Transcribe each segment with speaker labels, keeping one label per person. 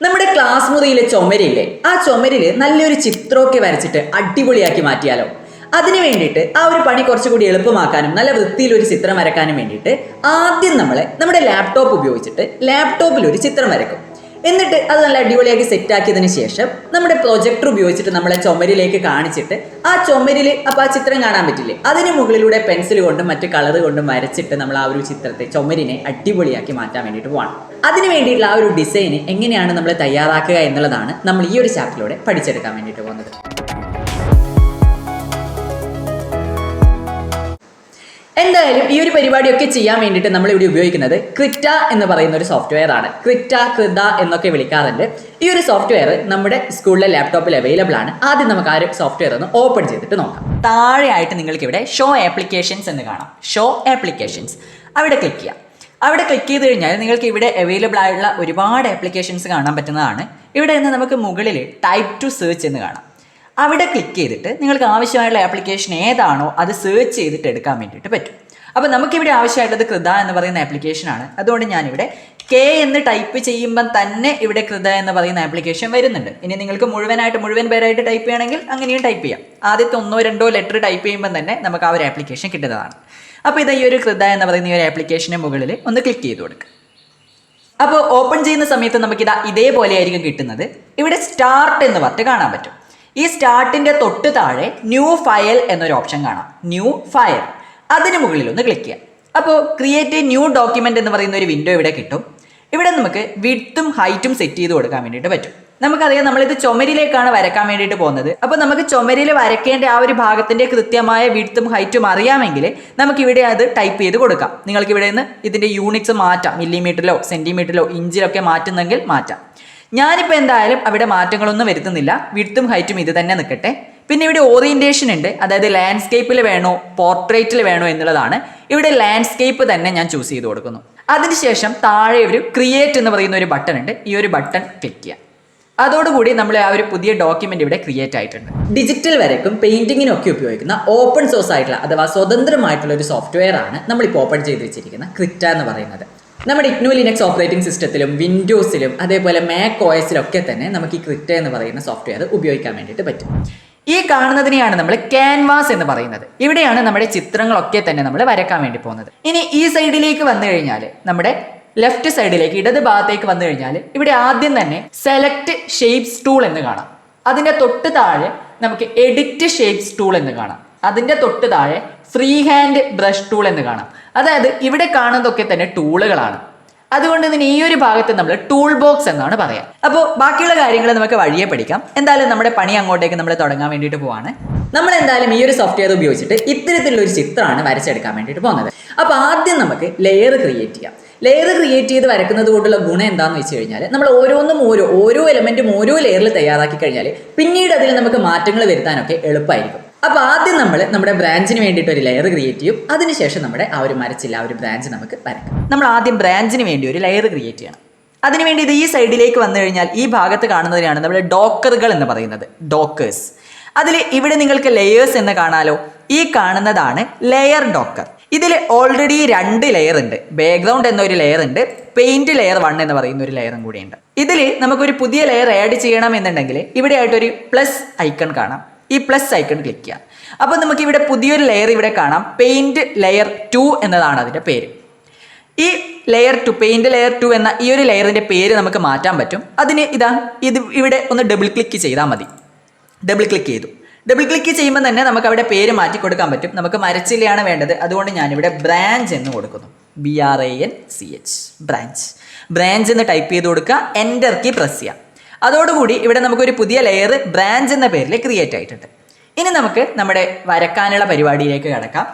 Speaker 1: നമ്മുടെ ക്ലാസ് മുറിയിലെ ചുമരില്ലേ, ആ ചുമരിൽ നല്ലൊരു ചിത്രമൊക്കെ വരച്ചിട്ട് അടിപൊളിയാക്കി മാറ്റിയാലോ? അതിനു വേണ്ടിയിട്ട് ആ ഒരു പണി കുറച്ചുകൂടി എളുപ്പമാക്കാനും നല്ല വൃത്തിയിൽ ഒരു ചിത്രം വരക്കാനും വേണ്ടിയിട്ട് ആദ്യം നമ്മുടെ ലാപ്ടോപ്പ് ഉപയോഗിച്ചിട്ട് ലാപ്ടോപ്പിൽ ഒരു ചിത്രം വരക്കും. എന്നിട്ട് അത് നല്ല അടിപൊളിയാക്കി സെറ്റാക്കിയതിന് ശേഷം നമ്മുടെ പ്രൊജക്ടർ ഉപയോഗിച്ചിട്ട് നമ്മളെ ചുമരിലേക്ക് കാണിച്ചിട്ട് ആ ചുമരിൽ അപ്പോൾ ആ ചിത്രം കാണാൻ പറ്റില്ലേ, അതിന് മുകളിലൂടെ പെൻസിൽ കൊണ്ടും മറ്റ് കളർ കൊണ്ടും വരച്ചിട്ട് നമ്മൾ ആ ഒരു ചിത്രത്തെ ചുമരിനെ അടിപൊളിയാക്കി മാറ്റാൻ വേണ്ടിയിട്ട് പോകണം. അതിന് വേണ്ടിയിട്ടുള്ള ആ ഒരു ഡിസൈൻ എങ്ങനെയാണ് നമ്മൾ തയ്യാറാക്കുക എന്നുള്ളതാണ് നമ്മൾ ഈ ഒരു ചാപ്റ്ററിലൂടെ പഠിച്ചെടുക്കാൻ വേണ്ടിയിട്ട് പോകുന്നത്. എന്തായാലും ഈ ഒരു പരിപാടിയൊക്കെ ചെയ്യാൻ വേണ്ടിയിട്ട് നമ്മൾ ഇവിടെ ഉപയോഗിക്കുന്നത് ക്രിറ്റ എന്ന് പറയുന്ന ഒരു സോഫ്റ്റ്വെയർ ആണ്. ക്രിറ്റ, കൃത എന്നൊക്കെ വിളിക്കാറുണ്ട്. ഈ ഒരു സോഫ്റ്റ്വെയർ നമ്മുടെ സ്കൂളിലെ ലാപ്ടോപ്പിൽ അവൈലബിൾ ആണ്. ആദ്യം നമുക്ക് ആ ഒരു സോഫ്റ്റ്വെയർ ഒന്ന് ഓപ്പൺ ചെയ്തിട്ട് നോക്കാം. താഴെയായിട്ട് നിങ്ങൾക്ക് ഇവിടെ ഷോ ആപ്ലിക്കേഷൻസ് എന്ന് കാണാം. ഷോ ആപ്ലിക്കേഷൻസ് അവിടെ ക്ലിക്ക് ചെയ്യാം. അവിടെ ക്ലിക്ക് ചെയ്ത് കഴിഞ്ഞാൽ നിങ്ങൾക്ക് ഇവിടെ അവൈലബിൾ ആയിട്ടുള്ള ഒരുപാട് ആപ്ലിക്കേഷൻസ് കാണാൻ പറ്റുന്നതാണ്. ഇവിടെ നിന്ന് നമുക്ക് മുകളിൽ ടൈപ്പ് ടു സെർച്ച് എന്ന് കാണാം. അവിടെ ക്ലിക്ക് ചെയ്തിട്ട് നിങ്ങൾക്ക് ആവശ്യമായുള്ള ആപ്ലിക്കേഷൻ ഏതാണോ അത് സെർച്ച് ചെയ്തിട്ട് എടുക്കാൻ വേണ്ടിയിട്ട് പറ്റും. അപ്പോൾ നമുക്കിവിടെ ആവശ്യമായിട്ടുള്ളത് കൃത എന്ന് പറയുന്ന ആപ്ലിക്കേഷനാണ്. അതുകൊണ്ട് ഞാനിവിടെ കെ എന്ന് ടൈപ്പ് ചെയ്യുമ്പം തന്നെ ഇവിടെ കൃത എന്ന് പറയുന്ന ആപ്ലിക്കേഷൻ വരുന്നുണ്ട്. ഇനി നിങ്ങൾക്ക് മുഴുവൻ പേരായിട്ട് ടൈപ്പ് ചെയ്യണമെങ്കിൽ അങ്ങനെയും ടൈപ്പ് ചെയ്യാം. ആദ്യത്തെ 1-2 ലെറ്റർ ടൈപ്പ് ചെയ്യുമ്പം തന്നെ നമുക്ക് ആ ഒരു ആപ്ലിക്കേഷൻ കിട്ടുന്നതാണ്. അപ്പോൾ ഇത് ഈ ഒരു കൃത എന്ന് പറയുന്ന ഈ ഒരു ആപ്ലിക്കേഷന് മുകളിൽ ഒന്ന് ക്ലിക്ക് ചെയ്ത് കൊടുക്കുക. അപ്പോൾ ഓപ്പൺ ചെയ്യുന്ന സമയത്ത് നമുക്കിതാ ഇതേപോലെ ആയിരിക്കും കിട്ടുന്നത്. ഇവിടെ സ്റ്റാർട്ട് എന്ന് പറഞ്ഞിട്ട് കാണാൻ പറ്റും. ഈ സ്റ്റാർട്ടിൻ്റെ തൊട്ട് താഴെ ന്യൂ ഫയൽ എന്നൊരു ഓപ്ഷൻ കാണാം. ന്യൂ ഫയൽ, അതിന് മുകളിൽ ഒന്ന് ക്ലിക്ക് ചെയ്യാം. അപ്പോൾ ക്രിയേറ്റ് എ ന്യൂ ഡോക്യുമെൻ്റ് എന്ന് പറയുന്ന ഒരു വിൻഡോ ഇവിടെ കിട്ടും. ഇവിടെ നമുക്ക് വിഡ്ത്തും ഹൈറ്റും സെറ്റ് ചെയ്ത് കൊടുക്കാൻ വേണ്ടിയിട്ട് പറ്റും. നമുക്കറിയാം നമ്മളിത് ചുമരിലേക്കാണ് വരക്കാൻ വേണ്ടിയിട്ട് പോകുന്നത്. അപ്പോൾ നമുക്ക് ചുമരിൽ വരയ്ക്കേണ്ട ആ ഒരു ഭാഗത്തിൻ്റെ കൃത്യമായ വിഡ്ത്തും ഹൈറ്റും അറിയാമെങ്കിൽ നമുക്കിവിടെ അത് ടൈപ്പ് ചെയ്ത് കൊടുക്കാം. നിങ്ങൾക്ക് ഇവിടെ നിന്ന് ഇതിൻ്റെ യൂണിറ്റ്സ് മാറ്റാം. മില്ലിമീറ്ററിലോ സെൻറ്റിമീറ്ററിലോ ഇഞ്ചിലൊക്കെ മാറ്റുന്നെങ്കിൽ മാറ്റാം. ഞാനിപ്പോൾ എന്തായാലും അവിടെ മാറ്റങ്ങളൊന്നും വരുത്തുന്നില്ല. വിഡ്ത്തും ഹൈറ്റും ഇത് തന്നെ നിൽക്കട്ടെ. പിന്നെ ഇവിടെ ഓറിയൻറ്റേഷൻ ഉണ്ട്, അതായത് ലാൻഡ്സ്കേപ്പിൽ വേണോ പോർട്രേറ്റിൽ വേണോ എന്നുള്ളതാണ്. ഇവിടെ ലാൻഡ്സ്കേപ്പ് തന്നെ ഞാൻ ചൂസ് ചെയ്ത് കൊടുക്കുന്നു. അതിനുശേഷം താഴെ ഒരു ക്രിയേറ്റ് എന്ന് പറയുന്ന ഒരു ബട്ടൺ ഉണ്ട്. ഈ ഒരു ബട്ടൺ ക്ലിക്ക് ചെയ്യാം. അതോടുകൂടി നമ്മൾ ആ ഒരു പുതിയ ഡോക്യുമെന്റ് ഇവിടെ ക്രിയേറ്റ് ആയിട്ടുണ്ട്. ഡിജിറ്റൽ വരക്കും പെയിന്റിങ്ങിനും ഒക്കെ ഉപയോഗിക്കുന്ന ഓപ്പൺ സോഴ്സ് ആയിട്ടുള്ള അഥവാ സ്വതന്ത്രമായിട്ടുള്ള ഒരു സോഫ്റ്റ്വെയർ ആണ് നമ്മളിപ്പോൾ ഓപ്പൺ ചെയ്ത് വെച്ചിരിക്കുന്ന ക്രിറ്റ എന്ന് പറയുന്നത്. നമ്മുടെ ഇഗ്നു ലിനക്സ് ഓപ്പറേറ്റിംഗ് സിസ്റ്റത്തിലും വിൻഡോസിലും അതേപോലെ മാക് OSലൊക്കെ തന്നെ നമുക്ക് ഈ ക്രിറ്റ എന്ന് പറയുന്ന സോഫ്റ്റ്വെയർ ഉപയോഗിക്കാൻ വേണ്ടിയിട്ട് പറ്റും. ഈ കാണുന്നതിനെയാണ് നമ്മൾ ക്യാൻവാസ് എന്ന് പറയുന്നത്. ഇവിടെയാണ് നമ്മുടെ ചിത്രങ്ങളൊക്കെ തന്നെ നമ്മൾ വരക്കാൻ വേണ്ടി പോകുന്നത്. ഇനി ഈ സൈഡിലേക്ക് വന്നു കഴിഞ്ഞാൽ നമ്മുടെ ലെഫ്റ്റ് സൈഡിലേക്ക് ഇടത് ഭാഗത്തേക്ക് വന്നു കഴിഞ്ഞാൽ ഇവിടെ ആദ്യം തന്നെ സെലക്ട് ഷേപ്സ് ടൂൾ എന്ന് കാണാം. അതിൻ്റെ തൊട്ട് താഴെ നമുക്ക് എഡിറ്റ് ഷേപ്സ് ടൂൾ എന്ന് കാണാം. അതിൻ്റെ തൊട്ട് താഴെ ഫ്രീ ഹാൻഡ് ബ്രഷ് ടൂൾ എന്ന് കാണാം. അതായത് ഇവിടെ കാണുന്നതൊക്കെ തന്നെ ടൂളുകളാണ്. അതുകൊണ്ട് തന്നെ ഈ ഒരു ഭാഗത്ത് നമ്മൾ ടൂൾ ബോക്സ് എന്നാണ് പറയാം. അപ്പോൾ ബാക്കിയുള്ള കാര്യങ്ങൾ നമുക്ക് വഴിയെ പഠിക്കാം. എന്തായാലും നമ്മുടെ പണി അങ്ങോട്ടേക്ക് നമ്മൾ തുടങ്ങാൻ വേണ്ടിയിട്ട് പോവാണ്. നമ്മൾ എന്തായാലും ഈ ഒരു സോഫ്റ്റ്വെയർ ഉപയോഗിച്ചിട്ട് ഇത്തരത്തിലുള്ള ഒരു ചിത്രമാണ് വരച്ചെടുക്കാൻ വേണ്ടിയിട്ട് പോകുന്നത്. അപ്പോൾ ആദ്യം നമുക്ക് ലെയർ ക്രിയേറ്റ് ചെയ്യാം. ലെയർ ക്രിയേറ്റ് ചെയ്ത് വരക്കുന്നത് കൊണ്ടുള്ള ഗുണം എന്താണെന്ന് വെച്ച് കഴിഞ്ഞാൽ നമ്മൾ ഓരോ എലമെൻറ്റും ഓരോ ലെയറിൽ തയ്യാറാക്കി കഴിഞ്ഞാൽ പിന്നീട് അതിൽ നമുക്ക് മാറ്റങ്ങൾ വരുത്താനൊക്കെ എളുപ്പമായിരിക്കും. അപ്പോൾ ആദ്യം നമ്മൾ നമ്മുടെ ബ്രാഞ്ചിന് വേണ്ടിയിട്ട് ഒരു ലെയർ ക്രിയേറ്റ് ചെയ്യും. അതിനുശേഷം നമ്മുടെ ആ ഒരു മരച്ചില്ല ആ ഒരു ബ്രാഞ്ച് നമുക്ക് വരക്കാം. നമ്മൾ ആദ്യം ബ്രാഞ്ചിന് വേണ്ടി ഒരു ലെയർ ക്രിയേറ്റ് ചെയ്യണം. അതിനുവേണ്ടി ഇത് ഈ സൈഡിലേക്ക് വന്നു കഴിഞ്ഞാൽ ഈ ഭാഗത്ത് കാണുന്നതിനാണ് നമ്മൾ ഡോക്കറുകൾ എന്ന് പറയുന്നത്, ഡോക്കേഴ്സ്. അതിൽ ഇവിടെ നിങ്ങൾക്ക് ലെയേഴ്സ് എന്ന് കാണാലോ. ഈ കാണുന്നതാണ് ലെയർ ഡോക്കർ. ഇതിൽ ഓൾറെഡി 2 ലെയർ ഉണ്ട്. ബാക്ക്ഗ്രൗണ്ട് എന്നൊരു ലെയർ ഉണ്ട്, പെയിന്റ് ലെയർ 1 എന്ന് പറയുന്ന ഒരു ലെയറും കൂടിയുണ്ട്. ഇതിൽ നമുക്കൊരു പുതിയ ലെയർ ആഡ് ചെയ്യണം എന്നുണ്ടെങ്കിൽ ഇവിടെ ആയിട്ടൊരു പ്ലസ് ഐക്കൺ കാണാം. ഈ പ്ലസ് ഐക്കൺ ക്ലിക്ക് ചെയ്യാം. അപ്പോൾ നമുക്ക് ഇവിടെ പുതിയൊരു ലെയർ ഇവിടെ കാണാം. പെയിന്റ് ലെയർ 2 എന്നതാണ് അതിൻ്റെ പേര്. ഈ ലെയർ 2 പെയിന്റ് ലെയർ 2 എന്ന ഈ ഒരു ലെയറിൻ്റെ പേര് നമുക്ക് മാറ്റാൻ പറ്റും. അതിന് ഇത് ഇവിടെ ഒന്ന് ഡബിൾ ക്ലിക്ക് ചെയ്താൽ മതി. ഡബിൾ ക്ലിക്ക് ചെയ്തു. ഡബിൾ ക്ലിക്ക് ചെയ്യുമ്പോൾ തന്നെ നമുക്ക് അവിടെ പേര് മാറ്റി കൊടുക്കാൻ പറ്റും. നമുക്ക് മരച്ചില്ലയാണ് വേണ്ടത്. അതുകൊണ്ട് ഞാനിവിടെ ബ്രാഞ്ച് എന്ന് കൊടുക്കുന്നു. BRANCH ബ്രാഞ്ച് എന്ന് ടൈപ്പ് ചെയ്ത് കൊടുക്കുക. എൻ്റർ കീ പ്രസ് ചെയ്യാം. അതോടുകൂടി ഇവിടെ നമുക്കൊരു പുതിയ ലെയർ ബ്രാഞ്ച് എന്ന പേരിൽ ക്രിയേറ്റ് ആയിട്ടുണ്ട്. ഇനി നമുക്ക് നമ്മുടെ വരക്കാനുള്ള പരിപാടിയിലേക്ക് കിടക്കാം.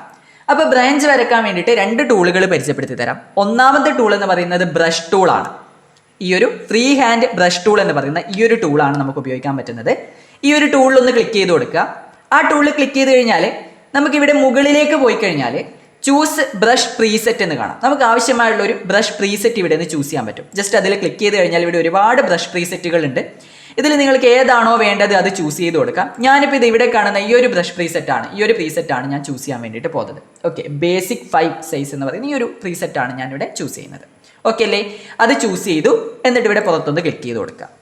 Speaker 1: അപ്പോൾ ബ്രാഞ്ച് വരക്കാൻ വേണ്ടിയിട്ട് 2 ടൂളുകൾ പരിചയപ്പെടുത്തി തരാം. ഒന്നാമത്തെ ടൂൾ എന്ന് പറയുന്നത് ബ്രഷ് ടൂളാണ്. ഈ ഒരു ഫ്രീ ഹാൻഡ് ബ്രഷ് ടൂൾ എന്ന് പറയുന്ന ഈ ഒരു ടൂളാണ് നമുക്ക് ഉപയോഗിക്കാൻ പറ്റുന്നത്. ഈ ഒരു ടൂളിലൊന്ന് ക്ലിക്ക് ചെയ്ത് കൊടുക്കുക. ആ ടൂളിൽ ക്ലിക്ക് ചെയ്ത് കഴിഞ്ഞാൽ നമുക്കിവിടെ മുകളിലേക്ക് പോയി കഴിഞ്ഞാൽ ചൂസ് ബ്രഷ് പ്രീസെറ്റ് എന്ന് കാണാം. നമുക്ക് ആവശ്യമായുള്ള ഒരു ബ്രഷ് പ്രീസെറ്റ് ഇവിടെ നിന്ന് ചൂസ് ചെയ്യാൻ പറ്റും. ജസ്റ്റ് അതിൽ ക്ലിക്ക് ചെയ്ത് കഴിഞ്ഞാൽ ഇവിടെ ഒരുപാട് ബ്രഷ് പ്രീസെറ്റുകൾ ഉണ്ട്. ഇതിൽ നിങ്ങൾക്ക് ഏതാണോ വേണ്ടത് അത് ചൂസ് ചെയ്ത് കൊടുക്കാം. ഞാനിപ്പോൾ ഇത് ഇവിടെ കാണുന്ന ഈ ഒരു ബ്രഷ് പ്രീസെറ്റാണ് ഞാൻ ചൂസ് ചെയ്യാൻ വേണ്ടിയിട്ട് പോകുന്നത്. ഓക്കെ, ബേസിക് 5 സൈസ് എന്ന് പറയുന്ന ഈ ഒരു പ്രീസെറ്റാണ് ഞാനിവിടെ ചൂസ് ചെയ്യുന്നത്. ഓക്കെ അല്ലേ? അത് ചൂസ് ചെയ്തു. എന്നിട്ട് ഇവിടെ പുറത്തൊന്ന് ക്ലിക്ക് ചെയ്ത് കൊടുക്കാം.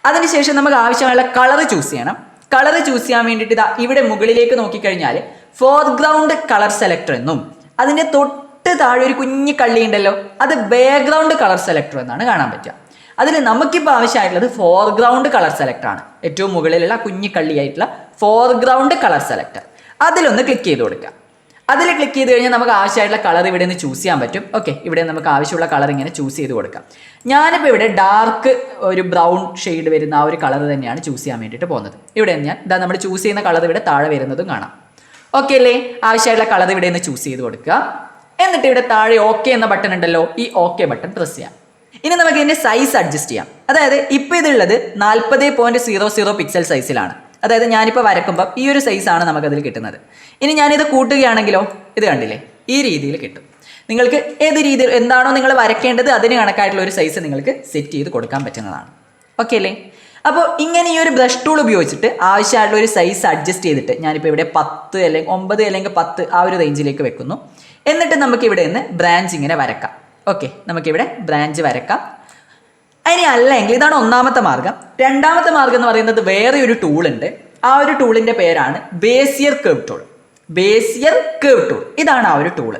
Speaker 1: അതിനുശേഷം നമുക്ക് ആവശ്യമുള്ള കളർ ചൂസ് ചെയ്യണം. കളർ ചൂസ് ചെയ്യാൻ വേണ്ടിയിട്ട് ഇതാ ഇവിടെ മുകളിലേക്ക് നോക്കിക്കഴിഞ്ഞാൽ ഫോർഗ്രൗണ്ട് കളർ സെലക്ടർ എന്നും അതിൻ്റെ തൊട്ട് താഴെ ഒരു കുഞ്ഞു കള്ളി ഉണ്ടല്ലോ, അത് ബാക്ക്ഗ്രൗണ്ട് കളർ സെലക്ടർ എന്നാണ് കാണാൻ പറ്റുക. അതിൽ നമുക്കിപ്പോൾ ആവശ്യമായിട്ടുള്ളത് ഫോർഗ്രൗണ്ട് കളർ സെലക്ടർ ആണ്. ഏറ്റവും മുകളിലുള്ള കുഞ്ഞു കള്ളിയായിട്ടുള്ള ഫോർഗ്രൗണ്ട് കളർ സെലക്ടർ അതിലൊന്ന് ക്ലിക്ക് ചെയ്ത് കൊടുക്കുക. അതിൽ ക്ലിക്ക് ചെയ്ത് കഴിഞ്ഞാൽ നമുക്ക് ആവശ്യമായിട്ടുള്ള കളർ ഇവിടെ നിന്ന് ചൂസ് ചെയ്യാൻ പറ്റും. ഓക്കെ, ഇവിടെ നമുക്ക് ആവശ്യമുള്ള കളർ ഇങ്ങനെ ചൂസ് ചെയ്ത് കൊടുക്കാം. ഞാനിപ്പോൾ ഇവിടെ ഡാർക്ക് ഒരു ബ്രൗൺ ഷെയ്ഡ് വരുന്ന ആ ഒരു കളർ തന്നെയാണ് ചൂസ് ചെയ്യാൻ വേണ്ടിയിട്ട് പോകുന്നത്. ഇവിടെ ഞാൻ ഇതാ നമ്മൾ ചൂസ് ചെയ്യുന്ന കളർ ഇവിടെ താഴെ വരുന്നതും കാണാം. ഓക്കെ അല്ലേ? ആവശ്യമായിട്ടുള്ള കളർ ഇവിടെ നിന്ന് ചൂസ് ചെയ്ത് കൊടുക്കുക. എന്നിട്ട് ഇവിടെ താഴെ ഓക്കെ എന്ന ബട്ടൺ ഉണ്ടല്ലോ, ഈ ഓക്കെ ബട്ടൺ പ്രസ് ചെയ്യാം. ഇനി നമുക്ക് ഇതിൻ്റെ സൈസ് അഡ്ജസ്റ്റ് ചെയ്യാം. അതായത് ഇപ്പോൾ ഇതുള്ളത് 40.00 പിക്സൽ സൈസിലാണ്. അതായത് ഞാനിപ്പോൾ വരക്കുമ്പോൾ ഈ ഒരു സൈസാണ് നമുക്കതിൽ കിട്ടുന്നത്. ഇനി ഞാനിത് കൂട്ടുകയാണെങ്കിലോ ഇത് കണ്ടില്ലേ, ഈ രീതിയിൽ കിട്ടും. നിങ്ങൾക്ക് ഏത് രീതിയിൽ എന്താണോ നിങ്ങൾ വരയ്ക്കേണ്ടത് അതിന് കണക്കായിട്ടുള്ള ഒരു സൈസ് നിങ്ങൾക്ക് സെറ്റ് ചെയ്ത് കൊടുക്കാൻ പറ്റുന്നതാണ്. ഓക്കെ അല്ലേ? അപ്പോൾ ഇങ്ങനെ ഈ ഒരു ബ്രഷ് ടൂൾ ഉപയോഗിച്ചിട്ട് ആവശ്യമായിട്ടുള്ള ഒരു സൈസ് അഡ്ജസ്റ്റ് ചെയ്തിട്ട് ഞാനിപ്പോൾ ഇവിടെ 10 അല്ലെങ്കിൽ 9 അല്ലെങ്കിൽ 10 ആ ഒരു റേഞ്ചിലേക്ക് വെക്കുന്നു. എന്നിട്ട് നമുക്ക് ഇവിടെ നിന്ന് ബ്രാഞ്ച് ഇങ്ങനെ വരക്കാം. ഓക്കെ, നമുക്കിവിടെ ബ്രാഞ്ച് വരക്കാം. ഇനി അല്ലെങ്കിൽ ഇതാണ് ഒന്നാമത്തെ മാർഗം. രണ്ടാമത്തെ മാർഗം എന്ന് പറയുന്നത് വേറെ ഒരു ടൂൾ ഉണ്ട്. ആ ഒരു ടൂളിൻ്റെ പേരാണ് Bezier curve tool. Bezier curve tool ഇതാണ് ആ ഒരു ടൂള്.